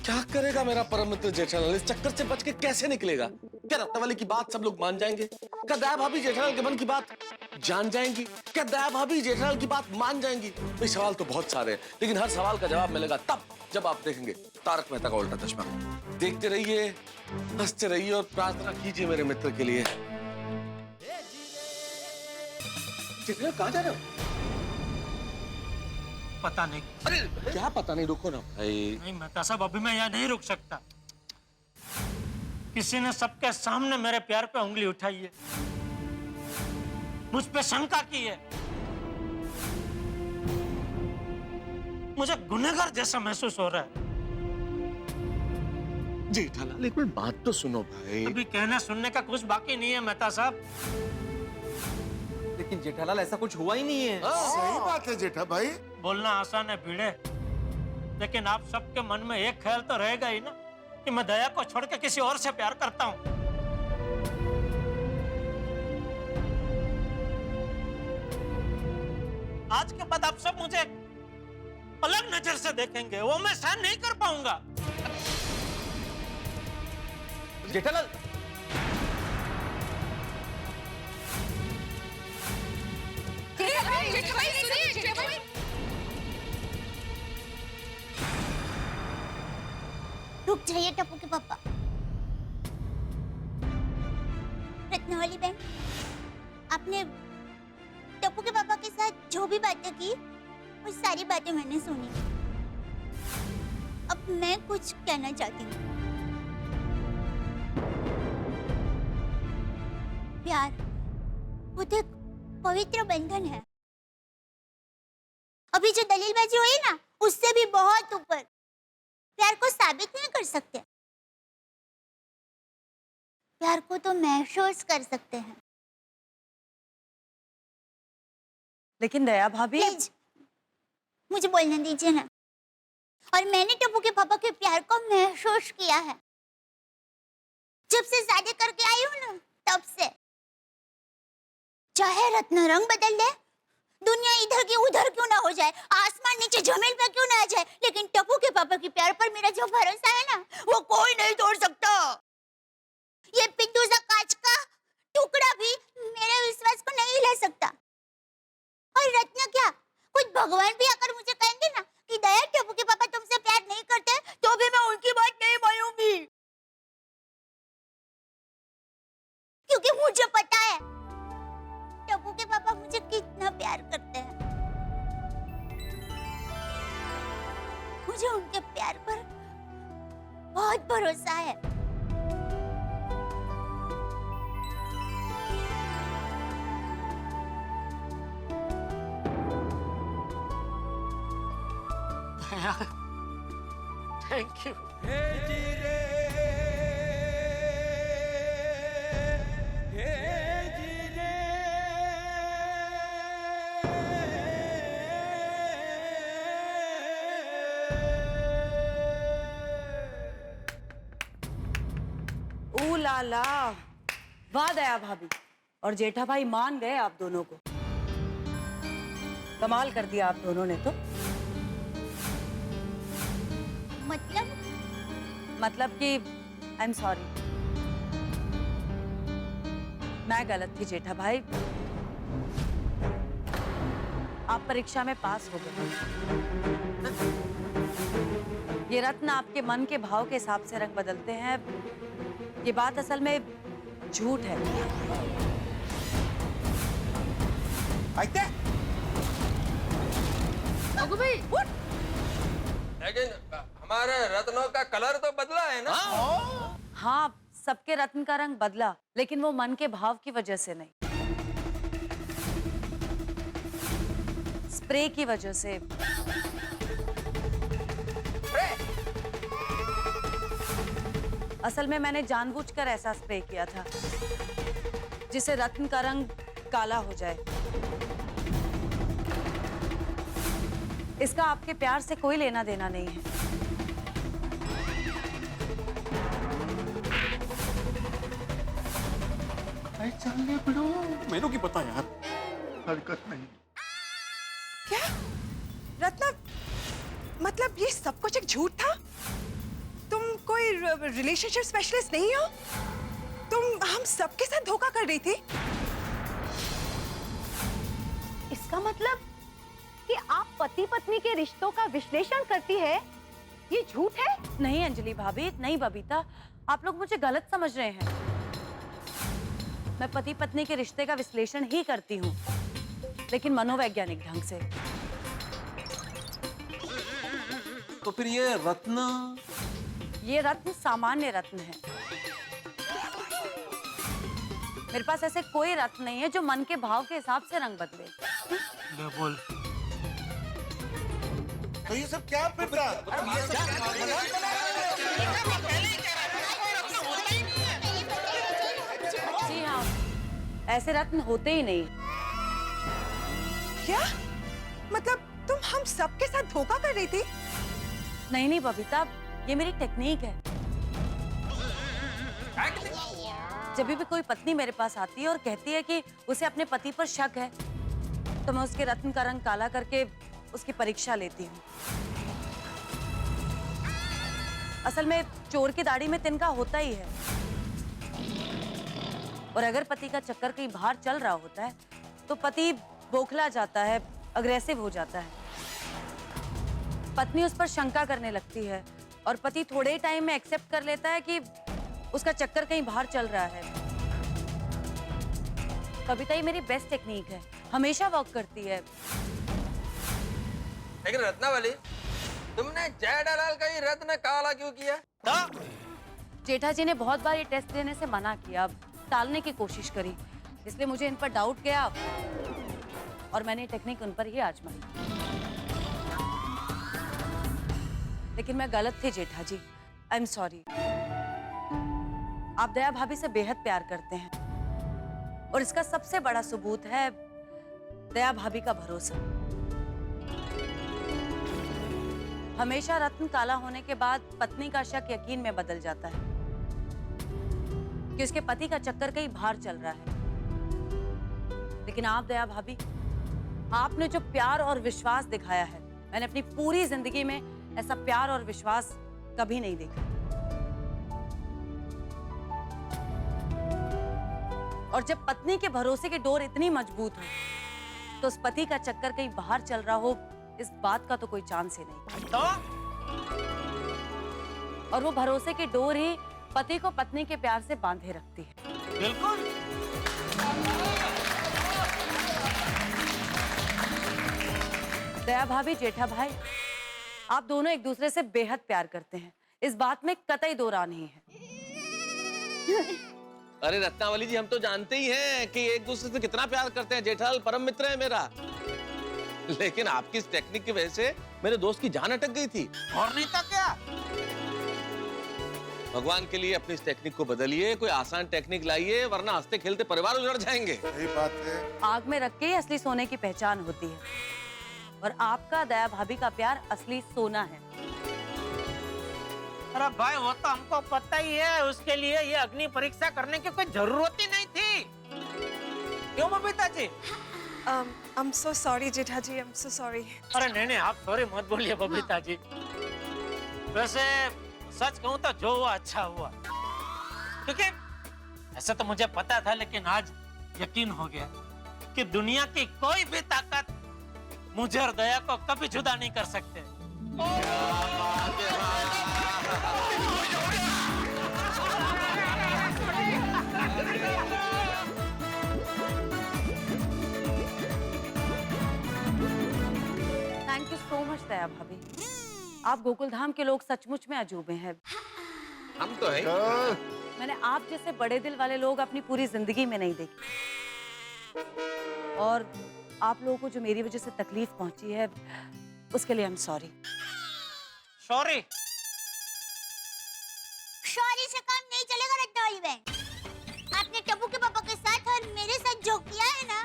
क्या करेगा मेरा परम मित्र जेठालाल? इस चक्कर से बच के कैसे निकलेगा? क्या रत्नावली की बात सब लोग मान जाएंगे? क्या दया भाभी जेठालाल के मन की बात जान जाएंगी? क्या दया भाभी जेठालाल की बात मान जाएंगी? भाई सवाल तो बहुत सारे हैं, लेकिन हर सवाल का जवाब मिलेगा तब जब आप देखेंगे तारक मेहता का उल्टा चश्मा। देखते रहिए, हंसते रहिए और प्रार्थना कीजिए मेरे मित्र के लिए। जेठालाल कहाँ जा रहे हो? पता नहीं। अरे क्या पता नहीं? रुको ना भाई। नहीं मेहता साहब, अभी मैं यहाँ नहीं रुक सकता। किसी ने सबके सामने मेरे प्यार पे उंगली उठाई है, मुझ पे शंका की है। मुझे गुनहगार जैसा महसूस हो रहा है। जेठालाल एक मिनट बात तो सुनो भाई। अभी कहने सुनने का कुछ बाकी नहीं है मेहता साहब। लेकिन जेठालाल ऐसा कुछ हुआ ही नहीं है। सही बात है जेठा भाई। बोलना आसान है भिड़े, लेकिन आप सबके मन में एक ख्याल तो रहेगा ही ना कि मैं दया को छोड़ के किसी और से प्यार करता हूँ। आज के बाद आप सब मुझे अलग नजर से देखेंगे, वो मैं सहन नहीं कर पाऊंगा। जेठालाल रुक जाइए टप्पू के पापा। रत्नावली बहन, आपने टप्पू के पापा के साथ जो भी बातें की वो सारी बातें मैंने सुनी। अब मैं कुछ कहना चाहती हूँ। प्यार वो तो एक पवित्र बंधन है। अभी जो दलीलबाजी हुई ना, उससे भी बहुत ऊपर प्यार को साबित नहीं कर सकते। प्यार को तो महसूस कर सकते हैं। लेकिन दया भाभी, प्लीज मुझे बोलने दीजिए ना। और मैंने टप्पू के पापा के प्यार को महसूस किया है जब से शादी करके आई हूँ ना, तब से। चाहे रत्न रंग बदल दे, दुनिया इधर की उधर क्यों ना हो जाए, आसमान नीचे जमीन पर क्यों ना आ जाए, लेकिन टप्पू के पापा की प्यार पर मेरा जो भरोसा है ना, वो कोई नहीं तोड़ सकता। ये पिद्दू सा कांच का टुकड़ा भी मेरे विश्वास को नहीं ले सकता। और रत्न क्या, कुछ भगवान भी अगर मुझे कहेंगे ना कि दया टप्पू के पापा तुमसे प्यार नहीं करते, तो भी मैं उनकी बात नहीं मानूंगी, क्योंकि मुझे पता है टप्पू के पापा मुझे कितना प्यार करते हैं। मुझे उनके प्यार पर बहुत भरोसा है। Thank you. ओ ला ला, वाह दया भाभी और जेठा भाई मान गए आप दोनों को। कमाल कर दिया आप दोनों ने तो। मतलब कि आई एम सॉरी, मैं गलत थी जेठा भाई। आप परीक्षा में पास हो गए। ये रत्न आपके मन के भाव के हिसाब से रंग बदलते हैं, ये बात असल में झूठ है। लेकिन हमारे रत्नों का कलर तो बदला है ना? हाँ, सबके रत्न का रंग बदला, लेकिन वो मन के भाव की वजह से नहीं, स्प्रे की वजह से। असल में मैंने जानबूझकर ऐसा स्प्रे किया था जिससे रत्न का रंग काला हो जाए। इसका आपके प्यार से कोई लेना देना नहीं है। मेनू की पता यार, हरकत नहीं। क्या रत्ना, मतलब ये सब कुछ एक झूठ था? तुम कोई रिलेशनशिप स्पेशलिस्ट नहीं हो? तुम हम सबके साथ धोखा कर रही थी? इसका मतलब कि आप पति पत्नी के रिश्तों का विश्लेषण करती है, ये झूठ है? नहीं अंजलि भाभी, नहीं बबीता, आप लोग मुझे गलत समझ रहे हैं। मैं पति पत्नी के रिश्ते का विश्लेषण ही करती हूँ, लेकिन मनोवैज्ञानिक ढंग से। तो फिर ये रत्न? ये रत्न सामान्य रत्न है। मेरे पास ऐसे कोई रत्न नहीं है जो मन के भाव के हिसाब से रंग बदले। बोल। तो ये सब क्या फिर था? ये सब जी हाँ, ऐसे रत्न होते ही नहीं। क्या मतलब तुम हम सबके साथ धोखा कर रही थी? नहीं नहीं बबीता, ये मेरी टेक्निक है। जब भी कोई पत्नी मेरे पास आती है और कहती है कि उसे अपने पति पर शक है, तो मैं उसके रत्न का रंग काला करके उसकी परीक्षा लेती हूँ। असल में चोर की दाढ़ी में तिनका होता ही है, और अगर पति का चक्कर कहीं बाहर चल रहा होता है तो पति बौखला जाता है, अग्रेसिव हो जाता है। पत्नी उस पर शंका करने लगती है और पति थोड़े ही टाइम में एक्सेप्ट कर लेता है कि उसका चक्कर कहीं बाहर चल रहा है। कविता, ये मेरी बेस्ट टेक्निक है, हमेशा वर्क करती है। लेकिन रत्नावली, तुमने जेठालाल का ये रत्न काला क्यों किया? जेठा जी ने बहुत बार ये टेस्ट देने से मना किया, टालने की कोशिश करी, इसलिए मुझे इन पर डाउट गया और मैंने टेक्निक उन पर ही आजमाई। लेकिन मैं गलत थी जेठा जी, आई एम सॉरी। आप दया भाभी से बेहद प्यार करते हैं और इसका सबसे बड़ा सबूत है दया भाभी का भरोसा। हमेशा रत्न काला होने के बाद पत्नी का शक यकीन में बदल जाता है कि उसके पति का चक्कर कहीं बाहर चल रहा है। लेकिन आप दया भाभी, आपने जो प्यार और विश्वास दिखाया है, मैंने अपनी पूरी जिंदगी में ऐसा प्यार और विश्वास कभी नहीं देखा। और जब पत्नी के भरोसे की डोर इतनी मजबूत हो, तो उस पति का चक्कर कहीं बाहर चल रहा हो, इस बात का तो कोई चांस ही नहीं। तो और वो भरोसे की डोर ही पति को पत्नी के प्यार से बांधे रखती है। बिल्कुल। दया भाभी, जेठा भाई, आप दोनों एक दूसरे से बेहद प्यार करते हैं, इस बात में कतई दो राह नहीं है। अरे रत्नावली जी, हम तो जानते ही हैं कि एक दूसरे से कितना प्यार करते हैं। जेठालाल परम मित्र है मेरा, लेकिन आपकी इस टेक्निक की वजह से मेरे दोस्त की जान अटक गई थी। और नहीं था क्या? भगवान के लिए अपनी इस टेक्निक को बदलिए, कोई आसान टेक्निक लाइए, वरना हंसते खेलते परिवार उजड़ जाएंगे। सही बात है। आग में रख के ही असली सोने की पहचान होती है, और आपका दया भाभी का प्यार असली सोना है। अरे भाई, वो तो हमको पता ही है, उसके लिए ये अग्नि परीक्षा करने की कोई जरूरत ही नहीं थी। क्यों Babita ji? I'm so sorry, Jetha ji, I'm so sorry. अरे नहीं, आप सॉरी मत बोलिए बबीता जी। वैसे सच कहूं तो जो हुआ अच्छा हुआ, क्योंकि ऐसा तो मुझे पता था, लेकिन आज यकीन हो गया कि दुनिया की कोई भी ताकत मुझे और दया को कभी जुदा नहीं कर सकते। थैंक यू सो मच दया भाभी, आप गोकुलधाम के लोग सचमुच में अजूबे हैं। हम तो हैं। मैंने आप जैसे बड़े दिल वाले लोग अपनी पूरी जिंदगी में नहीं देखे, और आप लोगों को जो मेरी वजह से तकलीफ पहुंची है, उसके लिए I am sorry. Sorry? Sorry से काम नहीं चलेगा रत्नावली बहन। आपने टप्पू के पापा के साथ और मेरे साथ जो किया है ना,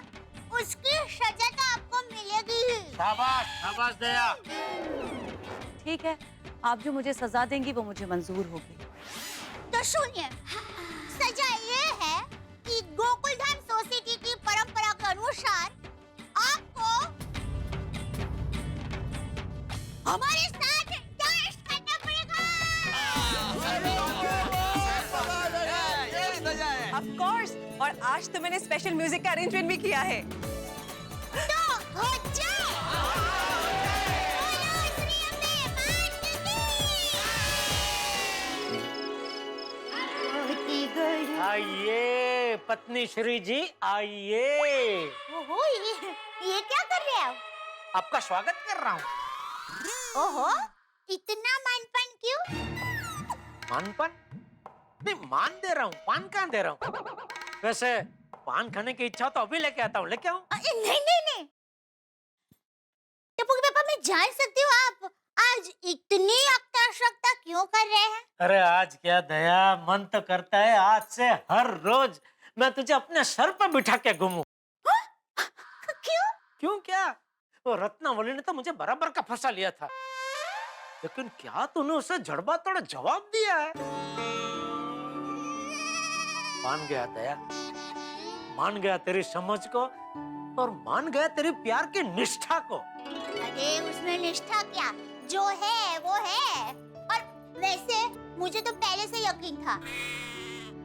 उसकी सजा तो आपको मिलेगी ही। शाबाश, शाबाश दया। ठीक है, आप जो मुझे सजा देंगी वो मुझे मंजूर होगी। तो सुनिए, सजा ये है कि गोकुलधाम सोसाइटी की परंपरा के अनुसार आपको हमारे साथ डांस करना पड़ेगा। Of course, और आज तो मैंने स्पेशल म्यूजिक का अरेंजमेंट भी किया है। तो हो जाओ। बोलो श्री अम्बे मात की। आइए पत्नी श्री जी, आइए। ओहो, ये क्या कर रहे हो? आपका स्वागत कर रहा हूँ। ओहो, इतना मानपन क्यों? मानपन? नहीं, मान दे रहा हूँ, पान कहाँ दे रहा हूँ। वैसे पान खाने की इच्छा तो अभी लेके आता हूँ, लेके आऊँ? नहीं। टप्पू के पापा, मैं जान सकती हूँ आप आज इतनी आवश्यकता क्यों कर रहे हैं? अरे आज क्या दया, मन तो करता है आज से हर रोज मैं तुझे अपने सर पर बिठा के घूमूं। क्यों? क्यों क्या? वो रत्नावली ने तो मुझे बराबर का फंसा लिया था, लेकिन क्या तूने उसे जड़बा तोड़ जवाब दिया है? मान गया दया, मान गया तेरी समझ को, और मान गया तेरी प्यार की निष्ठा को। अरे उसमें निष्ठा क्या, जो है वो है। और वैसे मुझे तो पहले से यकीन था,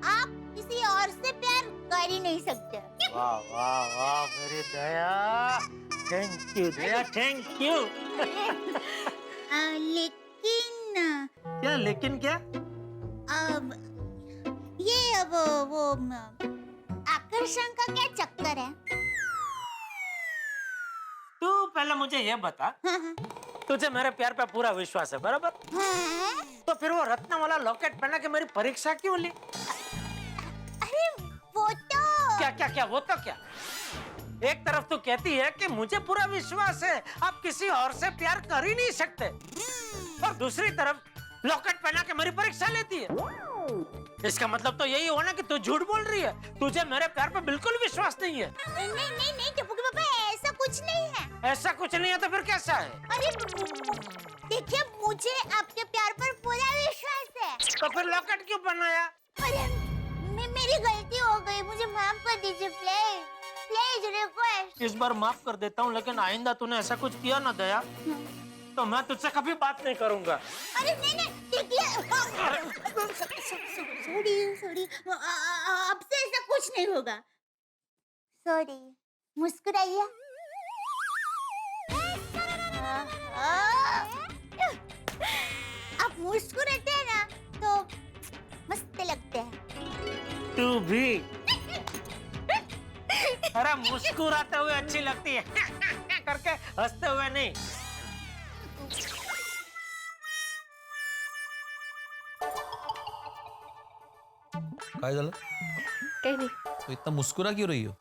आप किसी और से प्यार कर ही नहीं सकते। वाह वाह वाह मेरी Daya, thank you Daya, thank you. लेकिन क्या लेकिन क्या? अब वो आकर्षण का क्या चक्कर है? तू पहले मुझे ये बता, तुझे मेरे प्यार पे पूरा विश्वास है बराबर? तो फिर वो रत्न वाला लॉकेट पहना के मेरी परीक्षा क्यों ली? अरे वो तो क्या वो तो क्या? एक तरफ तो कहती है कि मुझे पूरा विश्वास है, आप किसी और से प्यार कर ही नहीं सकते, और दूसरी तरफ लॉकेट पहना के मेरी परीक्षा लेती है। इसका मतलब तो यही हुआ ना कि तू झूठ बोल रही है, तुझे मेरे प्यार पे बिल्कुल विश्वास नहीं है। नहीं टप्पू के पापा, ऐसा कुछ नहीं है। ऐसा कुछ नहीं है तो फिर कैसा है? अरे देखिए, मुझे आपके प्यार पर पूरा विश्वास है। तो फिर लॉकेट क्यों बनाया? अरे मेरी गलती हो गई, मुझे माफ कर दीजिए प्लीज। Please request. इस बार माफ कर देता हूँ, लेकिन आइंदा तूने ऐसा कुछ किया ना दया, तो मैं तुझसे कभी बात नहीं करूंगा। अरे नहीं नहीं ठीक है, सॉरी अब से ऐसा कुछ नहीं होगा। सॉरी, मुस्कुराइए। आप मुस्कुराते हैं ना तो मस्त लगते हैं। तू भी। अरे मुस्कुराते हुए अच्छी लगती है करके हंसते हुए नहीं। काय झालं? कहीं नहीं। तो इतना मुस्कुरा क्यों रही हो?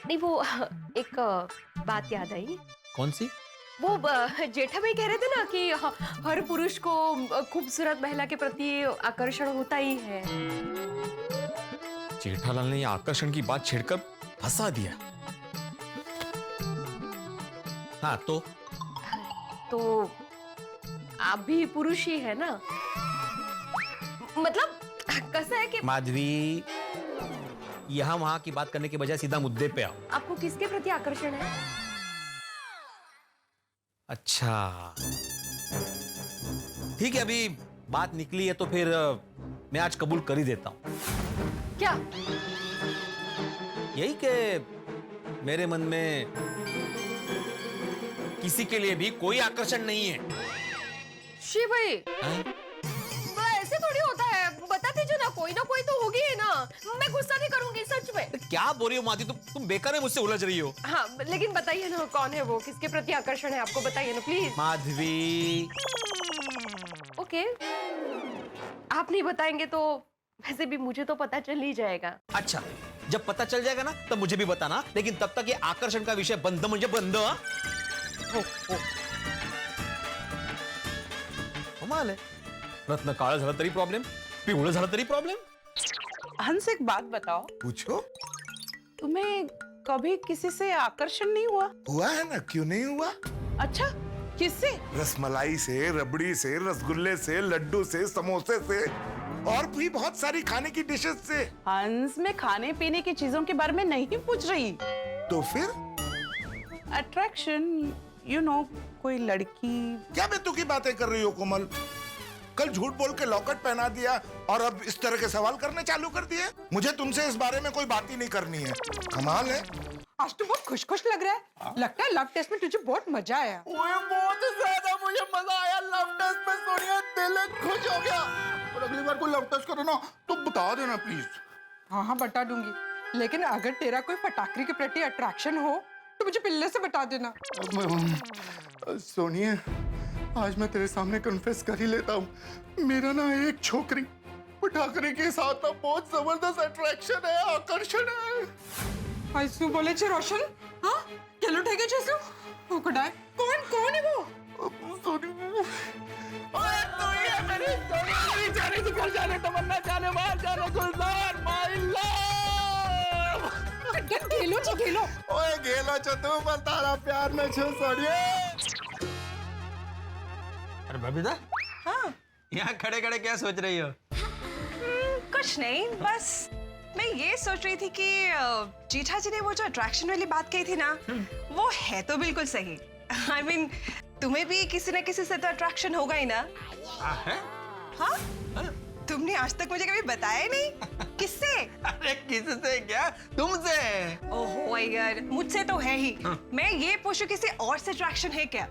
नहीं वो एक बात याद आई। कौन सी? वो जेठा भाई कह रहे थे ना कि हर पुरुष को खूबसूरत महिला के प्रति आकर्षण होता ही है। जेठालाल ने ये आकर्षण की बात छेड़कर फंसा दिया। हाँ तो आप भी पुरुष ही है ना? मतलब कैसा है कि माधवी, यहाँ वहां की बात करने के बजाय सीधा मुद्दे पे आओ। आपको किसके प्रति आकर्षण है? अच्छा ठीक है, अभी बात निकली है तो फिर मैं आज कबूल कर ही देता हूं। क्या? यही कि मेरे मन में किसी के लिए भी कोई आकर्षण नहीं है। शिव भाई, हैं? तो ऐसे थोड़ी होता है, बता दीजिए ना कोई तो होगी है ना। मैं गुस्सा नहीं करूंगी सच में। क्या बोल रही हो माधवी, तुम बेकार है मुझसे उलझ रही हो। हाँ लेकिन बताइए ना कौन है वो, किसके प्रति आकर्षण है आपको, बताइए ना प्लीज। माधवी, ओके, आप नहीं बताएंगे तो वैसे भी मुझे तो पता चल ही जाएगा। अच्छा जब पता चल जाएगा ना तब मुझे भी बताना, लेकिन तब तक ये आकर्षण का विषय बंद म्हणजे बंद। कमाल आहे, रत्न काळं झालं तरी प्रॉब्लेम, पिवळं झालं तरी प्रॉब्लेम। हंस एक बात बताओ, पूछो। तुम्हें कभी किसी से आकर्षण नहीं हुआ? हुआ है ना, क्यों नहीं हुआ? अच्छा किससे? रसमलाई से, रबड़ी से, रसगुल्ले से, लड्डू से, समोसे से और भी बहुत सारी खाने की डिशेस से। हंस, मैं खाने पीने की चीजों के बारे में नहीं पूछ रही। तो फिर? अट्रैक्शन, यू नो, कोई लड़की। क्या बेतु की बातें कर रही हो कोमल? कल झूठ बोल के लॉकेट पहना दिया और अब इस तरह के सवाल करने चालू कर दिए। मुझे तुमसे इस बारे में कोई बात ही नहीं करनी है। कमाल है। आज तो बहुत खुश लग रहा है। लगता है लव टेस्ट में तुझे बहुत मजा आया। बहुत ज्यादा मुझे मजा आया लव टेस्ट में सोनिया, दिल खुश हो गया। और अगली बार कोई लव टेस्ट करो ना तो बता देना प्लीज। हाँ बता दूंगी, लेकिन अगर तेरा कोई फटाकरी के प्रति अट्रैक्शन हो तो मुझे पहले से बता देना। सोनिया, आज मैं तेरे सामने कन्फेस कर ही लेता हूँ, मेरा ना एक छोकरी पटाखरी के साथ ना बहुत जबरदस्त अट्रैक्शन है, आकर्षण है। ऐसू बोले छे रोशन? हाँ क्या लुटेगे जैसू? वो कड़ाई कौन है वो? ओए तू ही है मेरी सोनिया, जाने की घर जाने तमन्ना, जाने बाहर जाने गुलजार, माय लव। गेलो। ओए गेलो छो तू, पर तारा प्यार में छो सोनिया। अरे बबीता, हाँ यहाँ खड़े खड़े क्या सोच रही हो? कुछ नहीं, बस मैं ये सोच रही थी कि जीठा जी ने वो जो अट्रैक्शन वाली बात कही थी ना, वो है तो बिल्कुल सही। I mean, तुम्हें भी किसी न किसी से तो अट्रैक्शन होगा ही ना? हाँ? तुमने आज तक मुझे कभी बताया नहीं। किससे? अरे किससे क्या, तुमसे। ओहो यार, मुझसे तो है ही। मैं ये पूछूं किसी और से अट्रैक्शन है क्या?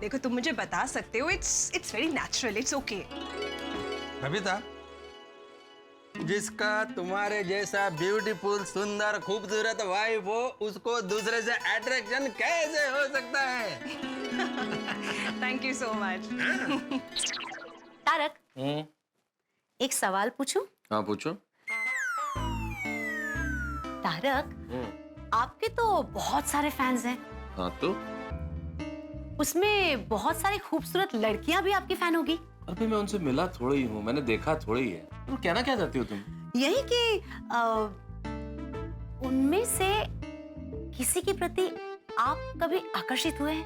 देखो तुम मुझे बता सकते हो, it's very natural, it's okay. Babita, जिसका तुम्हारे जैसा ब्यूटीफुल, सुंदर, खूबसूरत वाइफ हो, उसको दूसरे से अट्रैक्शन कैसे हो सकता है? Thank you so much. Tarak, एक सवाल पूछूं? हाँ पूछो। तारक, आपके तो बहुत सारे फैंस हैं। हाँ तो? उसमें बहुत सारी खूबसूरत लड़कियां भी आपकी फैन होगी। अभी मैं उनसे मिला थोड़ी हूँ, मैंने देखा थोड़ी है। तुम कहना क्या चाहती हो तुम? यही कि उनमें से किसी के प्रति आप कभी आकर्षित हुए हैं?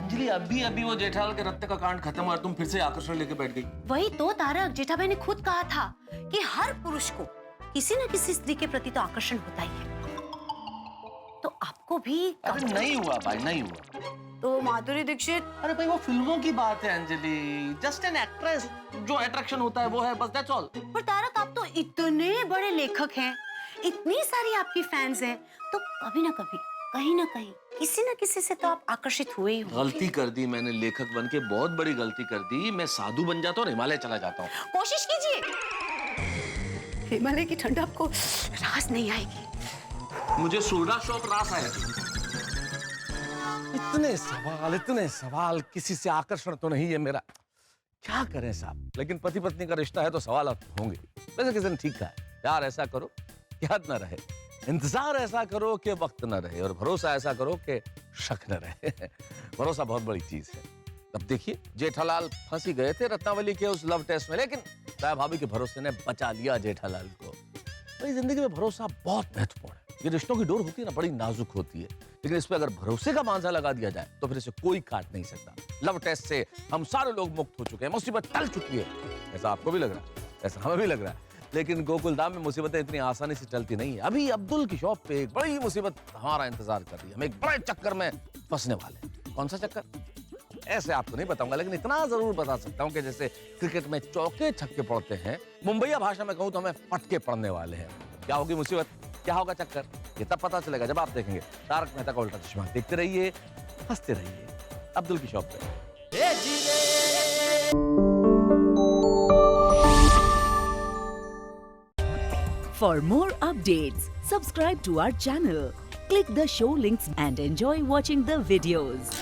अंजलि, अभी वो जेठालाल के रत्न का कांड खत्म और तुम फिर से आकर्षण लेके बैठ गई। वही तो तारक, जेठा भाई ने खुद कहा था कि हर पुरुष को किसी न किसी स्त्री के प्रति तो आकर्षण होता ही है। आपको भी अरे नहीं हुआ भाई, नहीं हुआ। तो माधुरी दीक्षित, अरे भाई वो फिल्मों की बात है अंजलि, जस्ट एन एक्ट्रेस, जो अट्रैक्शन होता है वो है, बस दैट्स ऑल। पर तारक आप तो इतने बड़े लेखक हैं, इतनी सारी आपकी फैंस हैं, तो कभी ना कभी कहीं ना कहीं किसी न किसी से तो आप आकर्षित हुए ही होंगे। गलती कर दी मैंने, लेखक बन के बहुत बड़ी गलती कर दी। मैं साधु बन जाता हूँ और हिमालय चला जाता हूँ। कोशिश कीजिए, हिमालय की ठंड आपको रास नहीं आएगी। मुझे सोडा शॉप रास आएगी। इतने सवाल, किसी से आकर्षण तो नहीं है मेरा, क्या करें साहब। लेकिन पति पत्नी का रिश्ता है तो सवाल होंगे। वैसे किसी ने ठीक कहा है, प्यार ऐसा करो कि हद न रहे, इंतजार ऐसा करो कि वक्त न रहे, और भरोसा ऐसा करो कि शक न रहे। भरोसा बहुत बड़ी चीज है। अब देखिए, जेठालाल फंस ही गए थे रत्नावली के उस लव टेस्ट में, लेकिन ताया भाभी के भरोसे ने बचा लिया जेठालाल को। भाई जिंदगी में भरोसा बहुत महत्वपूर्ण है। ये रिश्तों की डोर होती है ना, बड़ी नाजुक होती है, लेकिन इस पे अगर भरोसे का मांझा लगा दिया जाए तो फिर इसे कोई काट नहीं सकता। लव टेस्ट से हम सारे लोग मुक्त हो चुके हैं, मुसीबत टल चुकी है। ऐसा आपको भी लग रहा है, ऐसा हमें भी लग रहा है। लेकिन गोकुलधाम में मुसीबतें इतनी आसानी से टलती नहीं है। अभी अब्दुल की शॉप पे एक बड़ी मुसीबत हमारा इंतजार कर रही है। हम एक बड़े चक्कर में फंसने वाले हैं। कौन सा चक्कर? ऐसे आपको नहीं बताऊंगा, लेकिन इतना जरूर बता सकता हूं कि जैसे क्रिकेट में चौके छक्के पड़ते हैं, मुंबईया भाषा में कहूं तो हमें फटके पड़ने वाले हैं। क्या होगी मुसीबत, क्या होगा चक्कर, ये तब पता चलेगा जब आप देखेंगे तारक मेहता का उल्टा चश्मा। देखते रहिए, हंसते रहिए, अब्दुल की शॉप पे। For more updates, subscribe to our channel, click the show links and enjoy watching the videos.